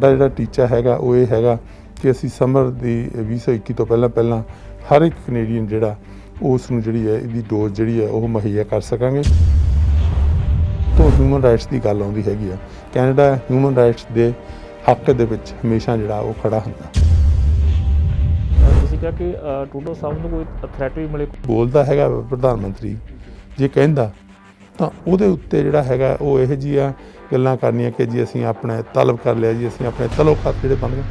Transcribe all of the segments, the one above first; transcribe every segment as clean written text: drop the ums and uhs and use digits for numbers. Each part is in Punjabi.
ਸਾਡਾ ਜਿਹੜਾ ਟੀਚਾ ਹੈਗਾ ਉਹ ਇਹ ਹੈਗਾ ਕਿ ਅਸੀਂ ਸਮਰ ਦੀ 2021 ਤੋਂ ਪਹਿਲਾਂ ਹਰ ਇੱਕ ਕੈਨੇਡੀਅਨ ਜਿਹੜਾ ਉਸ ਨੂੰ ਜਿਹੜੀ ਹੈ ਇਹਦੀ ਡੋਜ਼ ਜਿਹੜੀ ਹੈ ਉਹ ਮੁਹੱਈਆ ਕਰ ਸਕਾਂਗੇ। ਤੋਂ ਹਿਊਮਨ ਰਾਈਟਸ ਦੀ ਗੱਲ ਆਉਂਦੀ ਹੈਗੀ ਆ, ਕੈਨੇਡਾ ਹਿਊਮਨ ਰਾਈਟਸ ਦੇ ਹੱਕ ਦੇ ਵਿੱਚ ਹਮੇਸ਼ਾ ਜਿਹੜਾ ਉਹ ਖੜਾ ਹੁੰਦਾ। ਤੁਸੀਂ ਕਿਹਾ ਕਿ ਟਰੂਡੋ ਸਾਹਿਬ ਨੂੰ ਕੋਈ ਥ੍ਰੈਟ ਵੀ ਮਿਲੇ, ਬੋਲਦਾ ਹੈਗਾ ਪ੍ਰਧਾਨ ਮੰਤਰੀ ਜੇ ਕਹਿੰਦਾ ਤਾਂ ਉਹਦੇ ਉੱਤੇ ਜਿਹੜਾ ਹੈਗਾ ਉਹ ਇਹੋ ਜਿਹੀਆਂ ਗੱਲਾਂ ਕਰਨੀਆਂ ਕਿ ਜੀ ਅਸੀਂ ਆਪਣੇ ਤਲਬ ਕਰ ਲਿਆ, ਜੀ ਅਸੀਂ ਆਪਣੇ ਤਲੋਕਾਤ ਜਿਹੜੇ ਬਣ ਗਏ।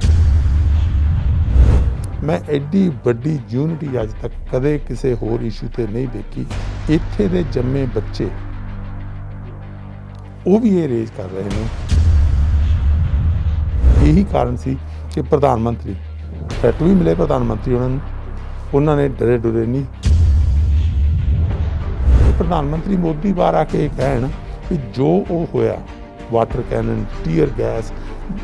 ਮੈਂ ਐਡੀ ਵੱਡੀ ਯੂਨਿਟੀ ਅੱਜ ਤੱਕ ਕਦੇ ਕਿਸੇ ਹੋਰ ਇਸ਼ੂ ਤੇ ਨਹੀਂ ਦੇਖੀ। ਇੱਥੇ ਦੇ ਜੰਮੇ ਬੱਚੇ ਉਹ ਵੀ ਇਹ ਰੇਜ਼ ਕਰ ਰਹੇ ਨੇ। ਇਹੀ ਕਾਰਨ ਸੀ ਕਿ ਪ੍ਰਧਾਨ ਮੰਤਰੀ ਥ੍ਰੈਟ ਵੀ ਮਿਲੇ, ਪ੍ਰਧਾਨ ਮੰਤਰੀ ਉਹਨਾਂ ਨੇ ਡਰੇ ਡੁਰੇ ਨਹੀਂ। ਪ੍ਰਧਾਨ ਮੰਤਰੀ ਮੋਦੀ ਬਾਹਰ ਆ ਕੇ ਕਹਿਣ ਕਿ ਜੋ ਉਹ ਹੋਇਆ ਵਾਟਰ ਕੈਨਨ, ਟੀਅਰ ਗੈਸ,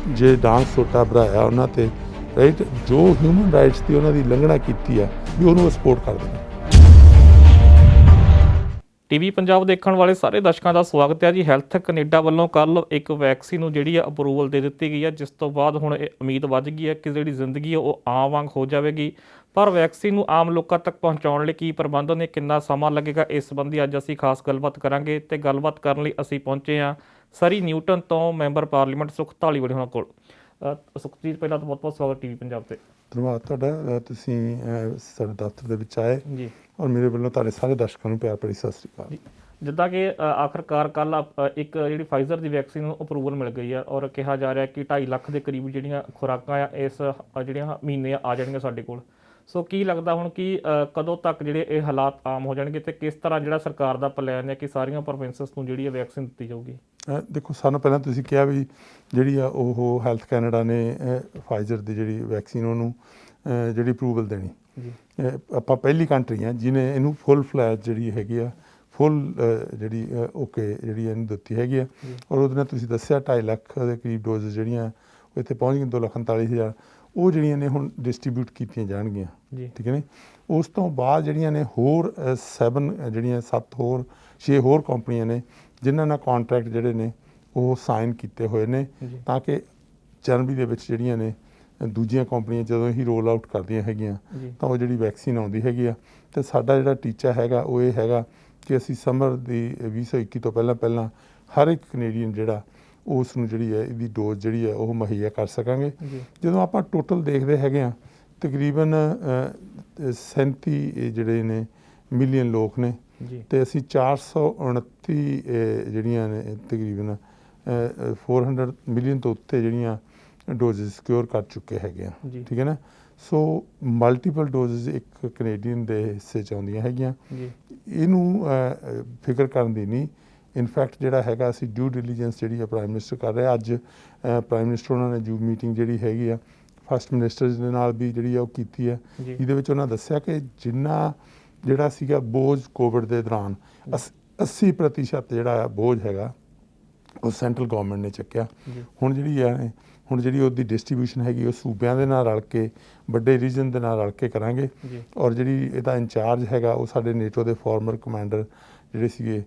ਜੇ ਡਾਂਗ ਸੋਟਾ ਭਰਾਇਆ ਉਹਨਾਂ ਤੇ, ਰਾਈਟ, ਜੋ ਹਿਊਮਨ ਰਾਈਟਸ ਦੀ ਉਹਨਾਂ ਦੀ ਉਲੰਘਣਾ ਕੀਤੀ ਆ ਵੀ ਉਹਨੂੰ ਸਪੋਰਟ ਕਰਦੇ ਨੇ। ਟੀਵੀ ਪੰਜਾਬ ਦੇਖਣ ਵਾਲੇ ਸਾਰੇ ਦਰਸ਼ਕਾਂ ਦਾ ਸਵਾਗਤ ਹੈ ਜੀ। ਹੈਲਥ ਕੈਨੇਡਾ ਵੱਲੋਂ ਕੱਲ੍ਹ ਇੱਕ ਵੈਕਸੀਨ ਨੂੰ ਜਿਹੜੀ ਆ ਅਪਰੂਵਲ ਦੇ ਦਿੱਤੀ ਗਈ ਹੈ, ਜਿਸ ਤੋਂ ਬਾਅਦ ਹੁਣ ਇਹ ਉਮੀਦ ਵੱਧ ਗਈ ਹੈ ਕਿ ਜਿਹੜੀ ਜ਼ਿੰਦਗੀ ਹੈ ਉਹ ਆਮ ਵਾਂਗ ਹੋ ਜਾਵੇਗੀ। ਪਰ ਵੈਕਸੀਨ ਨੂੰ ਆਮ ਲੋਕਾਂ ਤੱਕ ਪਹੁੰਚਾਉਣ ਲਈ ਕੀ ਪ੍ਰਬੰਧ ਨੇ, ਕਿੰਨਾ ਸਮਾਂ ਲੱਗੇਗਾ, ਇਸ ਸੰਬੰਧੀ ਅੱਜ ਅਸੀਂ ਖਾਸ ਗੱਲਬਾਤ ਕਰਾਂਗੇ। ਤੇ ਗੱਲਬਾਤ ਕਰਨ ਲਈ ਅਸੀਂ ਪਹੁੰਚੇ ਹਾਂ ਸਰੀ ਨਿਊਟਨ ਤੋਂ ਮੈਂਬਰ ਪਾਰਲੀਮੈਂਟ ਸੁਖ ਧਾਲੀਵਾਲ ਹੋਣਾ ਕੋਲ। ਸੁਖਜੀਤ, ਪਹਿਲਾਂ ਤਾਂ ਬਹੁਤ ਬਹੁਤ ਸਵਾਗਤ ਟੀਵੀ ਪੰਜਾਬ ਤੇ। ਧੰਨਵਾਦ ਤੁਹਾਡਾ, ਤੁਸੀਂ ਸਾਡੇ ਦਫ਼ਤਰ ਦੇ ਵਿੱਚ ਆਏ ਜੀ, ਔਰ ਮੇਰੇ ਵੱਲੋਂ ਤੁਹਾਡੇ ਸਾਰੇ ਦਰਸ਼ਕਾਂ ਨੂੰ ਪਿਆਰ ਭਰੀ ਸਤਿ ਸ਼੍ਰੀ ਅਕਾਲ। ਜਿੱਦਾਂ ਕਿ ਆਖਰਕਾਰ ਕੱਲ੍ਹ ਇੱਕ ਜਿਹੜੀ ਫਾਈਜ਼ਰ ਦੀ ਵੈਕਸੀਨ ਨੂੰ ਅਪਰੂਵਲ ਮਿਲ ਗਈ ਹੈ ਔਰ ਕਿਹਾ ਜਾ ਰਿਹਾ ਕਿ 2.5 ਲੱਖ ਦੇ ਕਰੀਬ ਜਿਹੜੀਆਂ ਖੁਰਾਕਾਂ ਆ ਇਸ ਜਿਹੜੀਆਂ ਮਹੀਨੇ ਆ ਜਾਣਗੀਆਂ ਸਾਡੇ ਕੋਲ। ਸੋ ਕੀ ਲੱਗਦਾ ਹੁਣ ਕਿ ਕਦੋਂ ਤੱਕ ਜਿਹੜੇ ਇਹ ਹਾਲਾਤ ਆਮ ਹੋ ਜਾਣਗੇ ਤੇ ਕਿਸ ਤਰ੍ਹਾਂ ਜਿਹੜਾ ਸਰਕਾਰ ਦਾ ਪਲਾਨ ਹੈ ਕਿ ਸਾਰੀਆਂ ਪ੍ਰੋਵਿੰਸਸ ਨੂੰ ਜਿਹੜੀ ਹੈ ਵੈਕਸੀਨ ਦਿੱਤੀ ਜਾਊਗੀ? ਦੇਖੋ, ਸਾਨੂੰ ਪਹਿਲਾਂ ਤੁਸੀਂ ਕਿਹਾ ਵੀ ਜਿਹੜੀ ਆ ਉਹ ਹੈਲਥ ਕੈਨੇਡਾ ਨੇ ਫਾਈਜ਼ਰ ਦੀ ਜਿਹੜੀ ਵੈਕਸੀਨ ਉਹਨੂੰ ਜਿਹੜੀ ਅਪਰੂਵਲ ਦੇਣੀ। ਆਪਾਂ ਪਹਿਲੀ ਕੰਟਰੀ ਆ ਜਿਹਨੇ ਇਹਨੂੰ ਫੁੱਲ ਫਲੈਜ ਜਿਹੜੀ ਹੈਗੀ ਆ ਫੁੱਲ ਜਿਹੜੀ ਓਕੇ ਜਿਹੜੀ ਇਹਨੂੰ ਦਿੱਤੀ ਹੈਗੀ ਆ। ਔਰ ਉਹਦੇ ਨਾਲ ਤੁਸੀਂ ਦੱਸਿਆ 2.5 ਲੱਖ ਦੇ ਕਰੀਬ ਡੋਜ਼ ਜਿਹੜੀਆਂ ਉਹ ਇੱਥੇ ਪਹੁੰਚ ਗਈਆਂ, 2,49,000 ਉਹ ਜਿਹੜੀਆਂ ਨੇ ਹੁਣ ਡਿਸਟਰੀਬਿਊਟ ਕੀਤੀਆਂ ਜਾਣਗੀਆਂ। ਠੀਕ ਹੈ ਨੇ। ਉਸ ਤੋਂ ਬਾਅਦ ਜਿਹੜੀਆਂ ਨੇ ਹੋਰ 6 ਹੋਰ ਕੰਪਨੀਆਂ ਨੇ ਜਿਨ੍ਹਾਂ ਨਾਲ ਕੰਟਰੈਕਟ ਜਿਹੜੇ ਨੇ ਉਹ ਸਾਈਨ ਕੀਤੇ ਹੋਏ ਨੇ ਤਾਂ ਕਿ ਜਨਵਰੀ ਦੇ ਵਿੱਚ ਜਿਹੜੀਆਂ ਨੇ ਦੂਜੀਆਂ ਕੰਪਨੀਆਂ ਜਦੋਂ ਹੀ ਰੋਲ ਆਊਟ ਕਰਦੀਆਂ ਹੈਗੀਆਂ ਤਾਂ ਉਹ ਜਿਹੜੀ ਵੈਕਸੀਨ ਆਉਂਦੀ ਹੈਗੀ ਆ। ਅਤੇ ਸਾਡਾ ਜਿਹੜਾ ਟੀਚਾ ਹੈਗਾ ਉਹ ਇਹ ਹੈਗਾ ਕਿ ਅਸੀਂ ਸਮਰ ਦੀ 2021 ਤੋਂ ਪਹਿਲਾਂ ਹਰ ਇੱਕ ਕੈਨੇਡੀਅਨ ਜਿਹੜਾ ਉਸ ਨੂੰ ਜਿਹੜੀ ਹੈ ਇਹਦੀ ਡੋਜ਼ ਜਿਹੜੀ ਹੈ ਉਹ ਮੁਹੱਈਆ ਕਰ ਸਕਾਂਗੇ। ਜਦੋਂ ਆਪਾਂ ਟੋਟਲ ਦੇਖਦੇ ਹੈਗੇ ਹਾਂ ਤਕਰੀਬਨ 37 ਜਿਹੜੇ ਨੇ ਮਿਲੀਅਨ ਲੋਕ ਨੇ ਅਤੇ ਅਸੀਂ 429 ਜਿਹੜੀਆਂ ਨੇ ਤਕਰੀਬਨ 400 ਮਿਲੀਅਨ ਤੋਂ ਉੱਤੇ ਜਿਹੜੀਆਂ ਡੋਜ਼ਿਸ ਸਿਕਿਉਰ ਕਰ ਚੁੱਕੇ ਹੈਗੇ ਆ। ਠੀਕ ਹੈ ਨਾ। ਸੋ ਮਲਟੀਪਲ ਡੋਜ਼ਿਸ ਇੱਕ ਕੈਨੇਡੀਅਨ ਦੇ ਹਿੱਸੇ 'ਚ ਆਉਂਦੀਆਂ ਹੈਗੀਆਂ। ਇਹਨੂੰ ਫਿਕਰ ਕਰਨ ਦੀ ਨਹੀਂ। ਇਨਫੈਕਟ ਜਿਹੜਾ ਹੈਗਾ ਅਸੀਂ ਡਿਊ ਡਿਲੀਜੈਂਸ ਜਿਹੜੀ ਹੈ ਪ੍ਰਾਈਮ ਮਿਨਿਸਟਰ ਕਰ ਰਿਹਾ। ਅੱਜ ਪ੍ਰਾਈਮ ਮਿਨਿਸਟਰ ਉਹਨਾਂ ਨੇ ਜੂਮ ਮੀਟਿੰਗ ਜਿਹੜੀ ਹੈਗੀ ਆ ਫਸਟ ਮਿਨਿਸਟਰ ਦੇ ਨਾਲ ਵੀ ਜਿਹੜੀ ਆ ਉਹ ਕੀਤੀ ਹੈ। ਜਿਹਦੇ ਵਿੱਚ ਉਹਨਾਂ ਦੱਸਿਆ ਕਿ ਜਿਹੜਾ ਸੀਗਾ ਬੋਝ ਕੋਵਿਡ ਦੇ ਦੌਰਾਨ 80% ਜਿਹੜਾ ਆ ਬੋਝ ਹੈਗਾ ਉਹ ਸੈਂਟਰਲ ਗੌਰਮੈਂਟ ਨੇ ਚੱਕਿਆ। ਹੁਣ ਜਿਹੜੀ ਉਹਦੀ ਡਿਸਟਰੀਬਿਊਸ਼ਨ ਹੈਗੀ ਉਹ ਸੂਬਿਆਂ ਦੇ ਨਾਲ ਰਲ ਕੇ ਵੱਡੇ ਰੀਜਨ ਦੇ ਨਾਲ ਰਲ ਕੇ ਕਰਾਂਗੇ। ਔਰ ਜਿਹੜੀ ਇਹਦਾ ਇੰਚਾਰਜ ਹੈਗਾ ਉਹ ਸਾਡੇ ਨੇਟੋ ਦੇ ਫਾਰਮਰ ਕਮਾਂਡਰ ਜਿਹੜੇ ਸੀਗੇ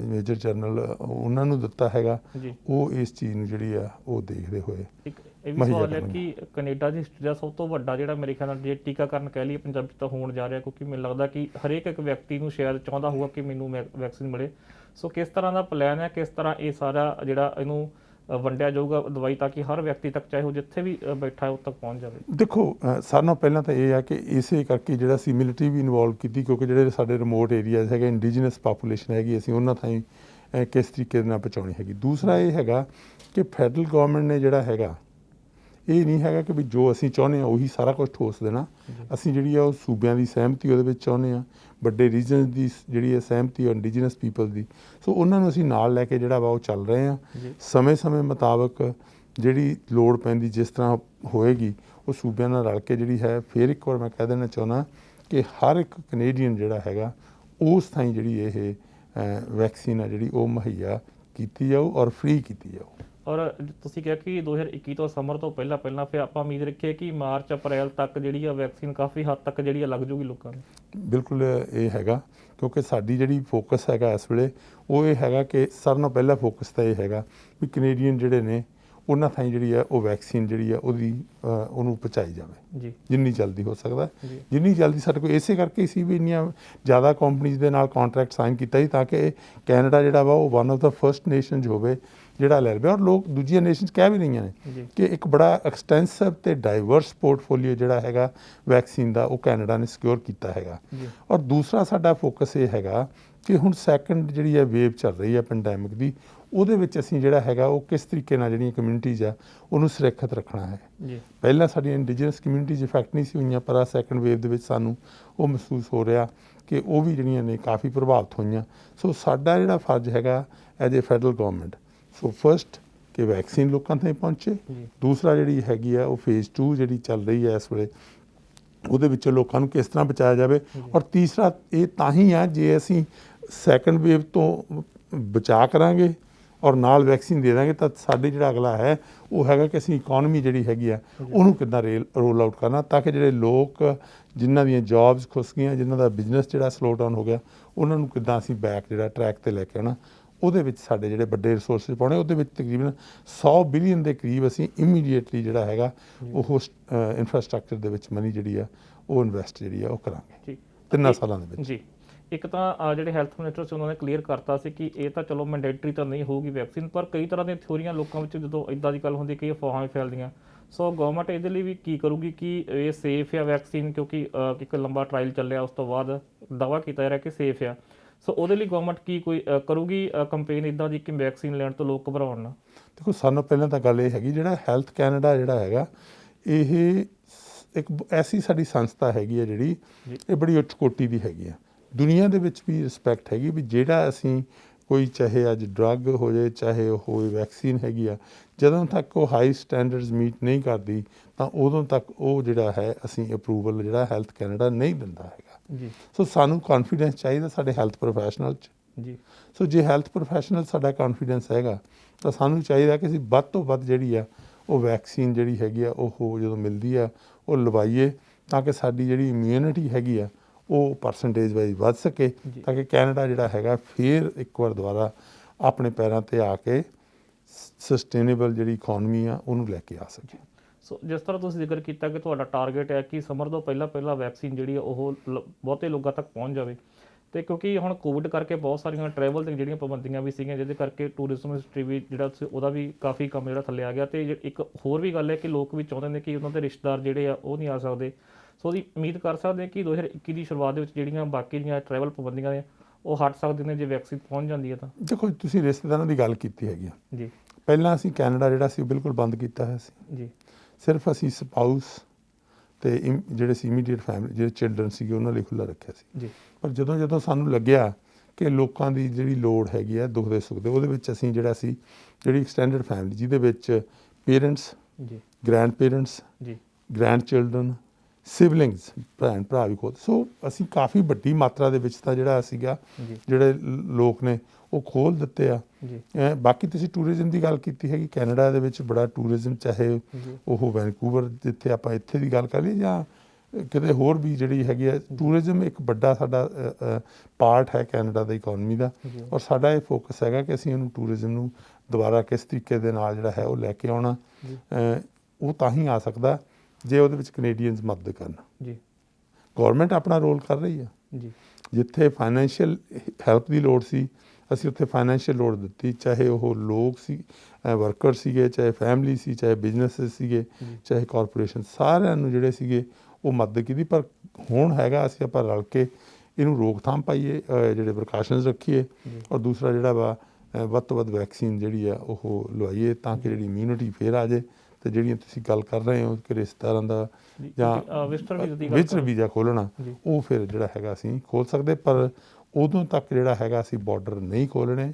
ਮੇਜਰ ਜਨਰਲ ਉਹਨਾਂ ਨੂੰ ਦਿੱਤਾ ਹੈਗਾ। ਉਹ ਇਸ ਚੀਜ਼ ਨੂੰ ਜਿਹੜੀ ਆ ਉਹ ਦੇਖਦੇ ਹੋਏ ਇਹ ਵੀ ਸਵਾਲ ਹੈ ਕਿ ਕੈਨੇਡਾ ਦੀ ਹਿਸਟਰੀ ਦਾ ਸਭ ਤੋਂ ਵੱਡਾ ਜਿਹੜਾ ਮੇਰੇ ਖਿਆਲ ਨਾਲ ਜੇ ਟੀਕਾਕਰਨ ਕਹਿ ਲਈਏ ਪੰਜਾਬੀ ਤਾਂ ਹੋਣ ਜਾ ਰਿਹਾ, ਕਿਉਂਕਿ ਮੈਨੂੰ ਲੱਗਦਾ ਕਿ ਹਰੇਕ ਇੱਕ ਵਿਅਕਤੀ ਨੂੰ ਸ਼ਾਇਦ ਚਾਹੁੰਦਾ ਹੋਊਗਾ ਕਿ ਮੈਨੂੰ ਵੈਕਸੀਨ ਮਿਲੇ। ਸੋ ਕਿਸ ਤਰ੍ਹਾਂ ਦਾ ਪਲਾਨ ਹੈ, ਕਿਸ ਤਰ੍ਹਾਂ ਇਹ ਸਾਰਾ ਜਿਹੜਾ ਇਹਨੂੰ ਵੰਡਿਆ ਜਾਊਗਾ ਦਵਾਈ ਤਾਂ ਕਿ ਹਰ ਵਿਅਕਤੀ ਤੱਕ ਚਾਹੇ ਉਹ ਜਿੱਥੇ ਵੀ ਬੈਠਾ ਉਹ ਤੱਕ ਪਹੁੰਚ ਜਾਵੇ? ਦੇਖੋ, ਸਾਰਿਆਂ ਨਾਲੋਂ ਪਹਿਲਾਂ ਤਾਂ ਇਹ ਆ ਕਿ ਇਸੇ ਕਰਕੇ ਜਿਹੜਾ ਅਸੀਂ ਮਿਲਟਰੀ ਵੀ ਇਨਵੋਲਵ ਕੀਤੀ, ਕਿਉਂਕਿ ਜਿਹੜੇ ਸਾਡੇ ਰਿਮੋਟ ਏਰੀਆਜ਼ ਹੈਗੇ ਇੰਡੀਜੀਨਸ ਪਾਪੂਲੇਸ਼ਨ ਹੈਗੀ ਅਸੀਂ ਉਹਨਾਂ ਥਾਈਂ ਕਿਸ ਤਰੀਕੇ ਦੇ ਨਾਲ ਪਹੁੰਚਾਉਣੀ ਹੈਗੀ। ਦੂਸਰਾ ਇਹ ਹੈਗਾ ਕਿ ਫੈਡਰਲ ਗੌਰਮੈਂਟ ਨੇ ਜਿਹੜਾ ਹੈਗਾ ਇਹ ਨਹੀਂ ਹੈਗਾ ਕਿ ਵੀ ਜੋ ਅਸੀਂ ਚਾਹੁੰਦੇ ਹਾਂ ਉਹੀ ਸਾਰਾ ਕੁਝ ਠੋਸ ਦੇਣਾ। ਅਸੀਂ ਜਿਹੜੀ ਆ ਉਹ ਸੂਬਿਆਂ ਦੀ ਸਹਿਮਤੀ ਉਹਦੇ ਵਿੱਚ ਚਾਹੁੰਦੇ ਹਾਂ, ਵੱਡੇ ਰੀਜਨ ਦੀ ਜਿਹੜੀ ਹੈ ਸਹਿਮਤੀ ਇੰਡੀਜੀਨਸ ਪੀਪਲ ਦੀ। ਸੋ ਉਹਨਾਂ ਨੂੰ ਅਸੀਂ ਨਾਲ ਲੈ ਕੇ ਜਿਹੜਾ ਵਾ ਉਹ ਚੱਲ ਰਹੇ ਹਾਂ। ਸਮੇਂ ਮੁਤਾਬਕ ਜਿਹੜੀ ਲੋੜ ਪੈਂਦੀ ਜਿਸ ਤਰ੍ਹਾਂ ਹੋਏਗੀ ਉਹ ਸੂਬਿਆਂ ਨਾਲ ਰਲ ਕੇ ਜਿਹੜੀ ਹੈ। ਫਿਰ ਇੱਕ ਵਾਰ ਮੈਂ ਕਹਿ ਦੇਣਾ ਚਾਹੁੰਦਾ ਕਿ ਹਰ ਇੱਕ ਕੈਨੇਡੀਅਨ ਜਿਹੜਾ ਹੈਗਾ ਉਸ ਥਾਈਂ ਜਿਹੜੀ ਇਹ ਵੈਕਸੀਨ ਆ ਜਿਹੜੀ ਉਹ ਮੁਹੱਈਆ ਕੀਤੀ ਜਾਊ ਔਰ ਫ੍ਰੀ ਕੀਤੀ ਜਾਊ। ਔਰ ਤੁਸੀਂ ਕਿਹਾ ਕਿ 2021 ਤੋਂ ਸਮਰ ਤੋਂ ਪਹਿਲਾਂ ਫਿਰ ਆਪਾਂ ਉਮੀਦ ਰੱਖੀਏ ਕਿ ਮਾਰਚ ਅਪ੍ਰੈਲ ਤੱਕ ਜਿਹੜੀ ਆ ਵੈਕਸੀਨ ਕਾਫੀ ਹੱਦ ਤੱਕ ਜਿਹੜੀ ਆ ਲੱਗ ਜੂਗੀ ਲੋਕਾਂ ਨੂੰ? ਬਿਲਕੁਲ ਇਹ ਹੈਗਾ, ਕਿਉਂਕਿ ਸਾਡੀ ਜਿਹੜੀ ਫੋਕਸ ਹੈਗਾ ਇਸ ਵੇਲੇ ਉਹ ਇਹ ਹੈਗਾ ਕਿ ਸਾਰਿਆਂ ਨਾਲੋਂ ਪਹਿਲਾ ਫੋਕਸ ਤਾਂ ਇਹ ਹੈਗਾ ਵੀ ਕੈਨੇਡੀਅਨ ਜਿਹੜੇ ਨੇ ਉਹਨਾਂ ਥਾਈਂ ਜਿਹੜੀ ਹੈ ਉਹ ਵੈਕਸੀਨ ਜਿਹੜੀ ਹੈ ਉਹਨੂੰ ਪਹੁੰਚਾਈ ਜਾਵੇ ਜੀ ਜਿੰਨੀ ਜਲਦੀ ਹੋ ਸਕਦਾ। ਜੀ ਜਿੰਨੀ ਜਲਦੀ ਸਾਡੇ ਕੋਲ ਇਸੇ ਕਰਕੇ ਸੀ ਵੀ ਇੰਨੀਆਂ ਜ਼ਿਆਦਾ ਕੰਪਨੀਜ਼ ਦੇ ਨਾਲ ਕੰਟਰੈਕਟ ਸਾਈਨ ਕੀਤਾ ਸੀ ਤਾਂ ਕਿ ਕੈਨੇਡਾ ਜਿਹੜਾ ਵਾ ਉਹ one of the first nations ਹੋਵੇ ਜਿਹੜਾ ਲੈ ਲਵੇ। ਔਰ ਲੋਕ ਦੂਜੀਆਂ ਨੇਸ਼ਨਜ਼ ਕਹਿ ਵੀ ਰਹੀਆਂ ਨੇ ਜੀ ਕਿ ਇੱਕ ਬੜਾ ਐਕਸਟੈਂਸਿਵ ਤੇ ਡਾਈਵਰਸ ਪੋਰਟਫੋਲੀਓ ਜਿਹੜਾ ਹੈਗਾ ਵੈਕਸੀਨ ਦਾ ਉਹ ਕੈਨੇਡਾ ਨੇ ਸਿਕਿਉਰ ਕੀਤਾ ਹੈਗਾ। ਜੀ ਔਰ ਦੂਸਰਾ ਸਾਡਾ ਫੋਕਸ ਇਹ ਹੈਗਾ ਕਿ ਹੁਣ ਸੈਕੰਡ ਜਿਹੜੀ ਹੈ ਵੇਵ ਚੱਲ ਰਹੀ ਹੈ ਪੈਂਡੈਮਿਕ ਦੀ, ਉਹਦੇ ਵਿੱਚ ਅਸੀਂ ਜਿਹੜਾ ਹੈਗਾ ਉਹ ਕਿਸ ਤਰੀਕੇ ਨਾਲ ਜਿਹੜੀਆਂ ਕਮਿਊਨਿਟੀਜ਼ ਆ ਉਹਨੂੰ ਸੁਰੱਖਿਅਤ ਰੱਖਣਾ ਹੈ। ਜੀ ਪਹਿਲਾਂ ਸਾਡੀਆਂ ਇੰਡੀਜਨਸ ਕਮਿਊਨਿਟੀਜ਼ ਇਫੈਕਟ ਨਹੀਂ ਸੀ ਹੋਈਆਂ, ਪਰ ਆ ਸੈਕੰਡ ਵੇਵ ਦੇ ਵਿੱਚ ਸਾਨੂੰ ਉਹ ਮਹਿਸੂਸ ਹੋ ਰਿਹਾ ਕਿ ਉਹ ਵੀ ਜਿਹੜੀਆਂ ਨੇ ਕਾਫੀ ਪ੍ਰਭਾਵਿਤ ਹੋਈਆਂ। ਸੋ ਸਾਡਾ ਜਿਹੜਾ ਫਰਜ਼ ਹੈਗਾ as a federal government, so first ਕਿ ਵੈਕਸੀਨ ਲੋਕਾਂ ਤਾਈਂ ਪਹੁੰਚੇ, ਜੀ ਦੂਸਰਾ ਜਿਹੜੀ ਹੈਗੀ ਆ ਉਹ ਫੇਜ਼ 2 ਜਿਹੜੀ ਚੱਲ ਰਹੀ ਹੈ ਇਸ ਵੇਲੇ ਉਹਦੇ ਵਿੱਚੋਂ ਲੋਕਾਂ ਨੂੰ ਕਿਸ ਤਰ੍ਹਾਂ ਬਚਾਇਆ ਜਾਵੇ, ਔਰ ਤੀਸਰਾ ਇਹ ਤਾਂ ਹੀ ਆ ਜੇ ਅਸੀਂ ਸੈਕੰਡ ਵੇਵ ਤੋਂ ਬਚਾ ਕਰਾਂਗੇ ਔਰ ਨਾਲ ਵੈਕਸੀਨ ਦੇ ਦਾਂਗੇ ਤਾਂ ਸਾਡੇ ਜਿਹੜਾ ਅਗਲਾ ਹੈ ਉਹ ਹੈਗਾ ਕਿ ਅਸੀਂ ਇਕਨੋਮੀ ਜਿਹੜੀ ਹੈਗੀ ਆ ਉਹਨੂੰ ਕਿੱਦਾਂ ਰੋਲ ਆਊਟ ਕਰਨਾ ਤਾਂ ਕਿ ਜਿਹੜੇ ਲੋਕ ਜਿਨ੍ਹਾਂ ਦੀਆਂ ਜੌਬਸ ਖੁੱਸ ਗਈਆਂ, ਜਿਨ੍ਹਾਂ ਦਾ ਬਿਜ਼ਨਸ ਜਿਹੜਾ ਸਲੋ ਡਾਊਨ ਹੋ ਗਿਆ, ਉਹਨਾਂ ਨੂੰ ਕਿੱਦਾਂ ਅਸੀਂ ਬੈਕ ਜਿਹੜਾ ਟਰੈਕ ਤੇ ਲੈ ਕੇ ਆਉਣਾ। ਉਹਦੇ ਵਿੱਚ ਸਾਡੇ ਜਿਹੜੇ ਵੱਡੇ ਰਿਸੋਰਸਿਸ ਪਾਉਣੇ, ਉਹਦੇ ਵਿੱਚ ਤਕਰੀਬਨ 100 ਬਿਲੀਅਨ ਦੇ ਕਰੀਬ ਅਸੀਂ ਇਮੀਡੀਏਟਲੀ ਜਿਹੜਾ ਹੈਗਾ ਉਹ ਇਨਫਰਾਸਟ੍ਰਕਚਰ ਦੇ ਵਿੱਚ ਮਨੀ ਜਿਹੜੀ ਆ ਉਹ ਇਨਵੈਸਟ ਜਿਹੜੀ ਆ ਉਹ ਕਰਾਂਗੇ ਜੀ 3 ਸਾਲਾਂ ਦੇ ਵਿੱਚ। ਜੀ ਇੱਕ ਤਾਂ ਜਿਹੜੇ ਹੈਲਥ ਮਿਨਿਸਟਰ ਸੀ ਉਹਨਾਂ ਨੇ ਕਲੀਅਰ ਕਰਤਾ ਸੀ ਕਿ ਇਹ ਤਾਂ ਚਲੋ ਮੈਂਡੇਟਰੀ ਤਾਂ ਨਹੀਂ ਹੋਊਗੀ ਵੈਕਸੀਨ, ਪਰ ਕਈ ਤਰ੍ਹਾਂ ਦੀਆਂ ਥਿਊਰੀਆਂ ਲੋਕਾਂ ਵਿੱਚ ਜਦੋਂ ਇਦਾਂ ਦੀ ਗੱਲ ਹੁੰਦੀ ਕਈ ਅਫਵਾਹਾਂ ਵੀ ਫੈਲਦੀਆਂ। ਸੋ ਗਵਰਨਮੈਂਟ ਇਹਦੇ ਲਈ ਵੀ ਕੀ ਕਰੂਗੀ ਕਿ ਇਹ ਸੇਫ ਆ ਵੈਕਸੀਨ, ਕਿਉਂਕਿ ਇੱਕ ਲੰਬਾ ਟਰਾਇਲ ਚੱਲਿਆ ਉਸ ਤੋਂ ਬਾਅਦ ਦਾਅਵਾ ਕੀਤਾ ਜਾ ਰਿਹਾ ਕਿ ਸੇਫ ਆ। ਸੋ ਉਹਦੇ ਲਈ ਗਵਰਨਮੈਂਟ ਕੀ ਕੋਈ ਕਰੂਗੀ ਕੰਪੇਨ ਇਦਾਂ ਦੀ ਕਿ ਵੈਕਸੀਨ ਲੈਣ ਤੋਂ ਲੋਕ ਘਬਰਾਉਣ ਨਾ? ਦੇਖੋ ਸਾਨੂੰ ਪਹਿਲਾਂ ਤਾਂ ਗੱਲ ਇਹ ਹੈਗੀ ਜਿਹੜਾ ਹੈਲਥ ਕੈਨੇਡਾ ਜਿਹੜਾ ਹੈਗਾ ਇਹ ਇੱਕ ਐਸੀ ਸਾਡੀ ਸੰਸਥਾ ਹੈਗੀ ਹੈ ਜਿਹੜੀ ਇਹ ਬੜੀ ਉੱਚ ਕੋਟੀ ਦੀ ਹੈਗੀ ਆ। ਦੁਨੀਆ ਦੇ ਵਿੱਚ ਵੀ ਰਿਸਪੈਕਟ ਹੈਗੀ ਵੀ ਜਿਹੜਾ ਅਸੀਂ ਕੋਈ ਚਾਹੇ ਅੱਜ ਡਰੱਗ ਹੋ ਜਾਏ ਚਾਹੇ ਉਹ ਹੋਏ ਵੈਕਸੀਨ ਹੈਗੀ ਆ, ਜਦੋਂ ਤੱਕ ਉਹ ਹਾਈ ਸਟੈਂਡਰਡਸ ਮੀਟ ਨਹੀਂ ਕਰਦੀ ਤਾਂ ਉਦੋਂ ਤੱਕ ਉਹ ਜਿਹੜਾ ਹੈ ਅਸੀਂ ਅਪਰੂਵਲ ਜਿਹੜਾ ਹੈਲਥ ਕੈਨੇਡਾ ਨਹੀਂ ਦਿੰਦਾ ਹੈਗਾ। ਜੀ ਸੋ ਸਾਨੂੰ ਕੌਨਫੀਡੈਂਸ ਚਾਹੀਦਾ ਸਾਡੇ ਹੈਲਥ ਪ੍ਰੋਫੈਸ਼ਨਲ 'ਚ। ਜੀ ਸੋ ਜੇ ਹੈਲਥ ਪ੍ਰੋਫੈਸ਼ਨਲ ਸਾਡਾ ਕੌਨਫੀਡੈਂਸ ਹੈਗਾ ਤਾਂ ਸਾਨੂੰ ਚਾਹੀਦਾ ਕਿ ਅਸੀਂ ਵੱਧ ਤੋਂ ਵੱਧ ਜਿਹੜੀ ਆ ਉਹ ਵੈਕਸੀਨ ਜਿਹੜੀ ਹੈਗੀ ਆ ਉਹ ਜਦੋਂ ਮਿਲਦੀ ਆ ਉਹ ਲਵਾਈਏ ਤਾਂ ਕਿ ਸਾਡੀ ਜਿਹੜੀ ਇਮਿਊਨਿਟੀ ਹੈਗੀ ਆ ਉਹ ਪਰਸੈਂਟੇਜ ਵਾਈਜ਼ ਵੱਧ ਸਕੇ ਤਾਂ ਕਿ ਕੈਨੇਡਾ ਜਿਹੜਾ ਹੈਗਾ ਫਿਰ ਇੱਕ ਵਾਰ ਦੁਬਾਰਾ ਆਪਣੇ ਪੈਰਾਂ 'ਤੇ ਆ ਕੇ ਸਸਟੇਨੇਬਲ ਜਿਹੜੀ ਇਕਨੋਮੀ ਆ ਉਹਨੂੰ ਲੈ ਕੇ ਆ ਸਕੇ। ਸੋ ਜਿਸ ਤਰ੍ਹਾਂ ਤੁਸੀਂ ਜ਼ਿਕਰ ਕੀਤਾ ਕਿ ਤੁਹਾਡਾ ਟਾਰਗੇਟ ਹੈ ਕਿ ਸਮਰ ਤੋਂ ਪਹਿਲਾਂ ਵੈਕਸੀਨ ਜਿਹੜੀ ਉਹ ਬਹੁਤੇ ਲੋਕਾਂ ਤੱਕ ਪਹੁੰਚ ਜਾਵੇ, ਅਤੇ ਕਿਉਂਕਿ ਹੁਣ ਕੋਵਿਡ ਕਰਕੇ ਬਹੁਤ ਸਾਰੀਆਂ ਟਰੈਵਲ ਦੀਆਂ ਜਿਹੜੀਆਂ ਪਾਬੰਦੀਆਂ ਵੀ ਸੀਗੀਆਂ ਜਿਹਦੇ ਕਰਕੇ ਟੂਰਿਜ਼ਮ ਇੰਡਸਟਰੀ ਵੀ ਜਿਹੜਾ ਉਹਦਾ ਵੀ ਕਾਫੀ ਕੰਮ ਜਿਹੜਾ ਥੱਲੇ ਆ ਗਿਆ। ਅਤੇ ਇੱਕ ਹੋਰ ਵੀ ਗੱਲ ਹੈ ਕਿ ਲੋਕ ਵੀ ਚਾਹੁੰਦੇ ਨੇ ਕਿ ਉਹਨਾਂ ਦੇ ਰਿਸ਼ਤੇਦਾਰ ਜਿਹੜੇ ਆ ਉਹ ਨਹੀਂ ਆ ਸਕਦੇ। ਸੋ ਉਹਦੀ ਉਮੀਦ ਕਰ ਸਕਦੇ ਕਿ 2021 ਦੀ ਸ਼ੁਰੂਆਤ ਦੇ ਵਿੱਚ ਜਿਹੜੀਆਂ ਬਾਕੀ ਦੀਆਂ ਟਰੈਵਲ ਪਾਬੰਦੀਆਂ ਨੇ ਉਹ ਹਟ ਸਕਦੇ ਨੇ ਜੇ ਵੈਕਸੀਨ ਪਹੁੰਚ ਜਾਂਦੀ ਹੈ ਤਾਂ। ਦੇਖੋ ਤੁਸੀਂ ਰਿਸ਼ਤੇਦਾਰਾਂ ਦੀ ਗੱਲ ਕੀਤੀ ਹੈਗੀ ਆ, ਜੀ ਪਹਿਲਾਂ ਅਸੀਂ ਕੈਨੇਡਾ ਜਿਹੜਾ ਸੀ ਬਿਲਕੁਲ ਬੰਦ ਕੀਤਾ ਹੋਇਆ ਸੀ। ਜੀ ਸਿਰਫ ਅਸੀਂ ਸਪਾਊਸ ਅਤੇ ਜਿਹੜੇ ਸੀ ਇਮੀਡੀਏਟ ਫੈਮਿਲੀ ਜਿਹੜੇ ਚਿਲਡਰਨ ਸੀਗੇ ਉਹਨਾਂ ਲਈ ਖੁੱਲ੍ਹਾ ਰੱਖਿਆ ਸੀ। ਜੀ ਪਰ ਜਦੋਂ ਸਾਨੂੰ ਲੱਗਿਆ ਕਿ ਲੋਕਾਂ ਦੀ ਜਿਹੜੀ ਲੋੜ ਹੈਗੀ ਆ ਦੁੱਖ ਦੇ ਸੁੱਖ ਦੇ, ਉਹਦੇ ਵਿੱਚ ਅਸੀਂ ਜਿਹੜਾ ਸੀ ਜਿਹੜੀ ਐਕਸਟੈਂਡਡ ਫੈਮਿਲੀ ਜਿਹਦੇ ਵਿੱਚ ਪੇਰੈਂਟਸ, ਜੀ ਗ੍ਰੈਂਡ ਪੇਰੈਂਟਸ, ਜੀ ਗ੍ਰੈਂਡ ਚਿਲਡਰਨ, ਸਿਬਲਿੰਗਸ ਭੈਣ ਭਰਾ ਵੀ ਖੋਲ੍ਹ, ਸੋ ਅਸੀਂ ਕਾਫੀ ਵੱਡੀ ਮਾਤਰਾ ਦੇ ਵਿੱਚ ਤਾਂ ਜਿਹੜਾ ਸੀਗਾ ਜੀ ਜਿਹੜੇ ਲੋਕ ਨੇ ਉਹ ਖੋਲ੍ਹ ਦਿੱਤੇ ਆ। ਜੀ ਬਾਕੀ ਤੁਸੀਂ ਟੂਰਿਜ਼ਮ ਦੀ ਗੱਲ ਕੀਤੀ ਹੈਗੀ, ਕੈਨੇਡਾ ਦੇ ਵਿੱਚ ਬੜਾ ਟੂਰਿਜ਼ਮ, ਚਾਹੇ ਉਹ ਵੈਨਕੂਵਰ ਜਿੱਥੇ ਆਪਾਂ ਇੱਥੇ ਦੀ ਗੱਲ ਕਰ ਲਈਏ ਜਾਂ ਕਿਤੇ ਹੋਰ ਵੀ ਜਿਹੜੀ ਹੈਗੀ ਆ, ਟੂਰਿਜ਼ਮ ਇੱਕ ਵੱਡਾ ਸਾਡਾ ਪਾਰਟ ਹੈ ਕੈਨੇਡਾ ਦੀ ਇਕਨੋਮੀ ਦਾ। ਔਰ ਸਾਡਾ ਇਹ ਫੋਕਸ ਹੈਗਾ ਕਿ ਅਸੀਂ ਉਹਨੂੰ ਟੂਰਿਜ਼ਮ ਨੂੰ ਦੁਬਾਰਾ ਕਿਸ ਤਰੀਕੇ ਦੇ ਨਾਲ ਜਿਹੜਾ ਹੈ ਉਹ ਲੈ ਕੇ ਆਉਣਾ। ਉਹ ਤਾਂ ਹੀ ਆ ਸਕਦਾ ਜੇ ਉਹਦੇ ਵਿੱਚ ਕੈਨੇਡੀਅਨਸ ਮਦਦ ਕਰਨ। ਜੀ ਗੌਰਮੈਂਟ ਆਪਣਾ ਰੋਲ ਕਰ ਰਹੀ ਆ, ਜੀ ਜਿੱਥੇ ਫਾਈਨੈਂਸ਼ੀਅਲ ਹੈਲਪ ਦੀ ਲੋੜ ਸੀ ਅਸੀਂ ਉੱਥੇ ਫਾਈਨੈਂਸ਼ੀਅਲ ਲੋੜ ਦਿੱਤੀ, ਚਾਹੇ ਉਹ ਲੋਕ ਸੀ ਵਰਕਰ ਸੀਗੇ, ਚਾਹੇ ਫੈਮਿਲੀ ਸੀ, ਚਾਹੇ ਬਿਜ਼ਨਸਿਸ ਸੀਗੇ, ਚਾਹੇ ਕਾਰਪੋਰੇਸ਼ਨ, ਸਾਰਿਆਂ ਨੂੰ ਜਿਹੜੇ ਸੀਗੇ ਉਹ ਮਦਦ ਕੀਤੀ। ਪਰ ਹੁਣ ਹੈਗਾ ਅਸੀਂ ਆਪਾਂ ਰਲ ਕੇ ਇਹਨੂੰ ਰੋਕਥਾਮ ਪਾਈਏ, ਜਿਹੜੇ ਪ੍ਰੀਕਾਸ਼ਨਸ ਰੱਖੀਏ, ਔਰ ਦੂਸਰਾ ਜਿਹੜਾ ਵਾ ਵੱਧ ਤੋਂ ਵੱਧ ਵੈਕਸੀਨ ਜਿਹੜੀ ਆ ਉਹ ਲਵਾਈਏ ਤਾਂ ਕਿ ਜਿਹੜੀ ਇਮਿਊਨਿਟੀ ਫੇਰ ਆ ਜਾਏ। ਅਤੇ ਜਿਹੜੀਆਂ ਤੁਸੀਂ ਗੱਲ ਕਰ ਰਹੇ ਹੋ ਕਿ ਰਿਸ਼ਤੇਦਾਰਾਂ ਦਾ ਜਾਂ ਵਿਜ਼ਟਰ ਵੀਜ਼ਾ ਖੋਲ੍ਹਣਾ, ਉਹ ਫਿਰ ਜਿਹੜਾ ਹੈਗਾ ਅਸੀਂ ਖੋਲ੍ਹ ਸਕਦੇ, ਪਰ ਉਦੋਂ ਤੱਕ ਜਿਹੜਾ ਹੈਗਾ ਅਸੀਂ ਬਾਰਡਰ ਨਹੀਂ ਖੋਲ੍ਹਣੇ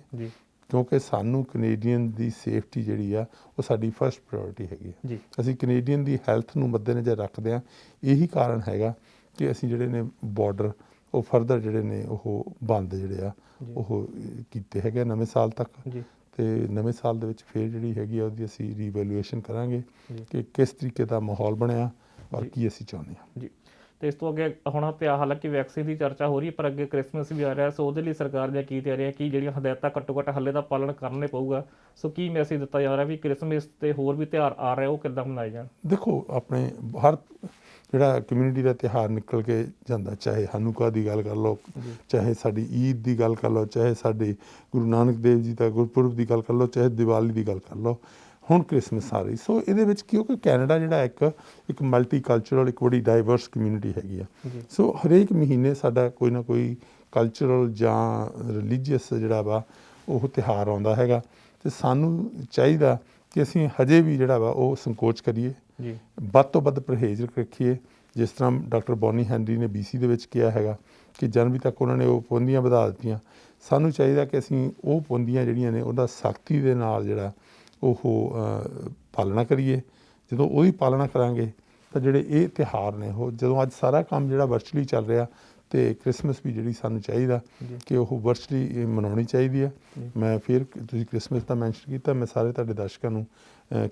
ਕਿਉਂਕਿ ਸਾਨੂੰ ਕੈਨੇਡੀਅਨ ਦੀ ਸੇਫਟੀ ਜਿਹੜੀ ਆ ਉਹ ਸਾਡੀ ਫਸਟ ਪ੍ਰਾਇਓਰਟੀ ਹੈਗੀ ਆ। ਅਸੀਂ ਕੈਨੇਡੀਅਨ ਦੀ ਹੈਲਥ ਨੂੰ ਮੱਦੇਨਜ਼ਰ ਰੱਖਦੇ ਹਾਂ। ਇਹੀ ਕਾਰਨ ਹੈਗਾ ਕਿ ਅਸੀਂ ਜਿਹੜੇ ਨੇ ਬਾਰਡਰ ਉਹ ਫਰਦਰ ਜਿਹੜੇ ਨੇ ਉਹ ਬੰਦ ਜਿਹੜੇ ਆ ਉਹ ਕੀਤੇ ਹੈਗੇ ਨਵੇਂ ਸਾਲ ਤੱਕ। ਅਤੇ ਨਵੇਂ ਸਾਲ ਦੇ ਵਿੱਚ ਫਿਰ ਜਿਹੜੀ ਹੈਗੀ ਆ ਉਹਦੀ ਅਸੀਂ ਰੀਵੈਲੂਏਸ਼ਨ ਕਰਾਂਗੇ ਕਿ ਕਿਸ ਤਰੀਕੇ ਦਾ ਮਾਹੌਲ ਬਣਿਆ ਔਰ ਕੀ ਅਸੀਂ ਚਾਹੁੰਦੇ ਹਾਂ। ਜੀ ਤੇ ਇਸ ਤੋਂ ਅੱਗੇ ਹੁਣ ਹਾਲਾਂਕਿ ਵੈਕਸੀਨ ਦੀ ਚਰਚਾ ਹੋ ਰਹੀ ਹੈ, ਪਰ ਅੱਗੇ ਕ੍ਰਿਸਮਸ ਵੀ ਆ ਰਿਹਾ, ਸੋ ਉਹਦੇ ਲਈ ਸਰਕਾਰ ਦੀਆਂ ਕੀ ਤਿਆਰੀਆਂ, ਕੀ ਜਿਹੜੀਆਂ ਹਦਾਇਤਾਂ ਘੱਟੋ ਘੱਟ ਹੱਲੇ ਦਾ ਪਾਲਣ ਕਰਨੇ ਪਊਗਾ, ਸੋ ਕੀ ਮੈਸੇਜ ਦਿੱਤਾ ਜਾ ਰਿਹਾ ਵੀ ਕ੍ਰਿਸਮਸ ਤੇ ਹੋਰ ਵੀ ਤਿਉਹਾਰ ਆ ਰਹੇ ਉਹ ਕਿੱਦਾਂ ਮਨਾਏ ਜਾਣ? ਦੇਖੋ, ਆਪਣੇ ਹਰ ਜਿਹੜਾ ਕਮਿਊਨਿਟੀ ਦਾ ਤਿਉਹਾਰ ਨਿਕਲ ਕੇ ਜਾਂਦਾ, ਚਾਹੇ ਹਨੂਕਾ ਦੀ ਗੱਲ ਕਰ ਲਓ, ਚਾਹੇ ਸਾਡੀ ਈਦ ਦੀ ਗੱਲ ਕਰ ਲਓ, ਚਾਹੇ ਸਾਡੇ ਗੁਰੂ ਨਾਨਕ ਦੇਵ ਜੀ ਦਾ ਗੁਰਪੁਰਬ ਦੀ ਗੱਲ ਕਰ ਲਓ, ਚਾਹੇ ਦੀਵਾਲੀ ਦੀ ਗੱਲ ਕਰ ਲਓ, ਹੁਣ ਕ੍ਰਿਸਮਸ ਆ ਰਹੀ। ਸੋ ਇਹਦੇ ਵਿੱਚ ਕਿਉਂਕਿ ਕੈਨੇਡਾ ਜਿਹੜਾ ਇੱਕ ਮਲਟੀ ਕਲਚਰਲ, ਇੱਕ ਬੜੀ ਡਾਈਵਰਸ ਕਮਿਊਨਿਟੀ ਹੈਗੀ ਆ। ਸੋ ਹਰੇਕ ਮਹੀਨੇ ਸਾਡਾ ਕੋਈ ਨਾ ਕੋਈ ਕਲਚਰਲ ਜਾਂ ਰਿਲੀਜੀਅਸ ਜਿਹੜਾ ਵਾ ਉਹ ਤਿਉਹਾਰ ਆਉਂਦਾ ਹੈਗਾ, ਅਤੇ ਸਾਨੂੰ ਚਾਹੀਦਾ ਕਿ ਅਸੀਂ ਹਜੇ ਵੀ ਜਿਹੜਾ ਵਾ ਉਹ ਸੰਕੋਚ ਕਰੀਏ, ਵੱਧ ਤੋਂ ਵੱਧ ਪਰਹੇਜ਼ ਰੱਖੀਏ। ਜਿਸ ਤਰ੍ਹਾਂ ਡਾਕਟਰ ਬੌਨੀ ਹੈਨਰੀ ਨੇ BC ਦੇ ਵਿੱਚ ਕਿਹਾ ਹੈਗਾ ਕਿ ਜਨਵਰੀ ਤੱਕ ਉਹਨਾਂ ਨੇ ਉਹ ਪਾਬੰਦੀਆਂ ਵਧਾ ਦਿੱਤੀਆਂ। ਸਾਨੂੰ ਚਾਹੀਦਾ ਕਿ ਅਸੀਂ ਉਹ ਪਾਬੰਦੀਆਂ ਜਿਹੜੀਆਂ ਨੇ ਉਹਦਾ ਸਖਤੀ ਦੇ ਨਾਲ ਜਿਹੜਾ ਉਹ ਪਾਲਣਾ ਕਰੀਏ। ਜਦੋਂ ਉਹਦੀ ਪਾਲਣਾ ਕਰਾਂਗੇ ਤਾਂ ਜਿਹੜੇ ਇਹ ਤਿਉਹਾਰ ਨੇ ਉਹ, ਜਦੋਂ ਅੱਜ ਸਾਰਾ ਕੰਮ ਜਿਹੜਾ ਵਰਚੁਅਲੀ ਚੱਲ ਰਿਹਾ, ਅਤੇ ਕ੍ਰਿਸਮਸ ਵੀ ਜਿਹੜੀ ਸਾਨੂੰ ਚਾਹੀਦਾ ਕਿ ਉਹ ਵਰਚੁਅਲੀ ਮਨਾਉਣੀ ਚਾਹੀਦੀ ਹੈ। ਮੈਂ ਫਿਰ, ਤੁਸੀਂ ਕ੍ਰਿਸਮਸ ਦਾ ਮੈਂਸ਼ਨ ਕੀਤਾ, ਮੈਂ ਸਾਰੇ ਤੁਹਾਡੇ ਦਰਸ਼ਕਾਂ ਨੂੰ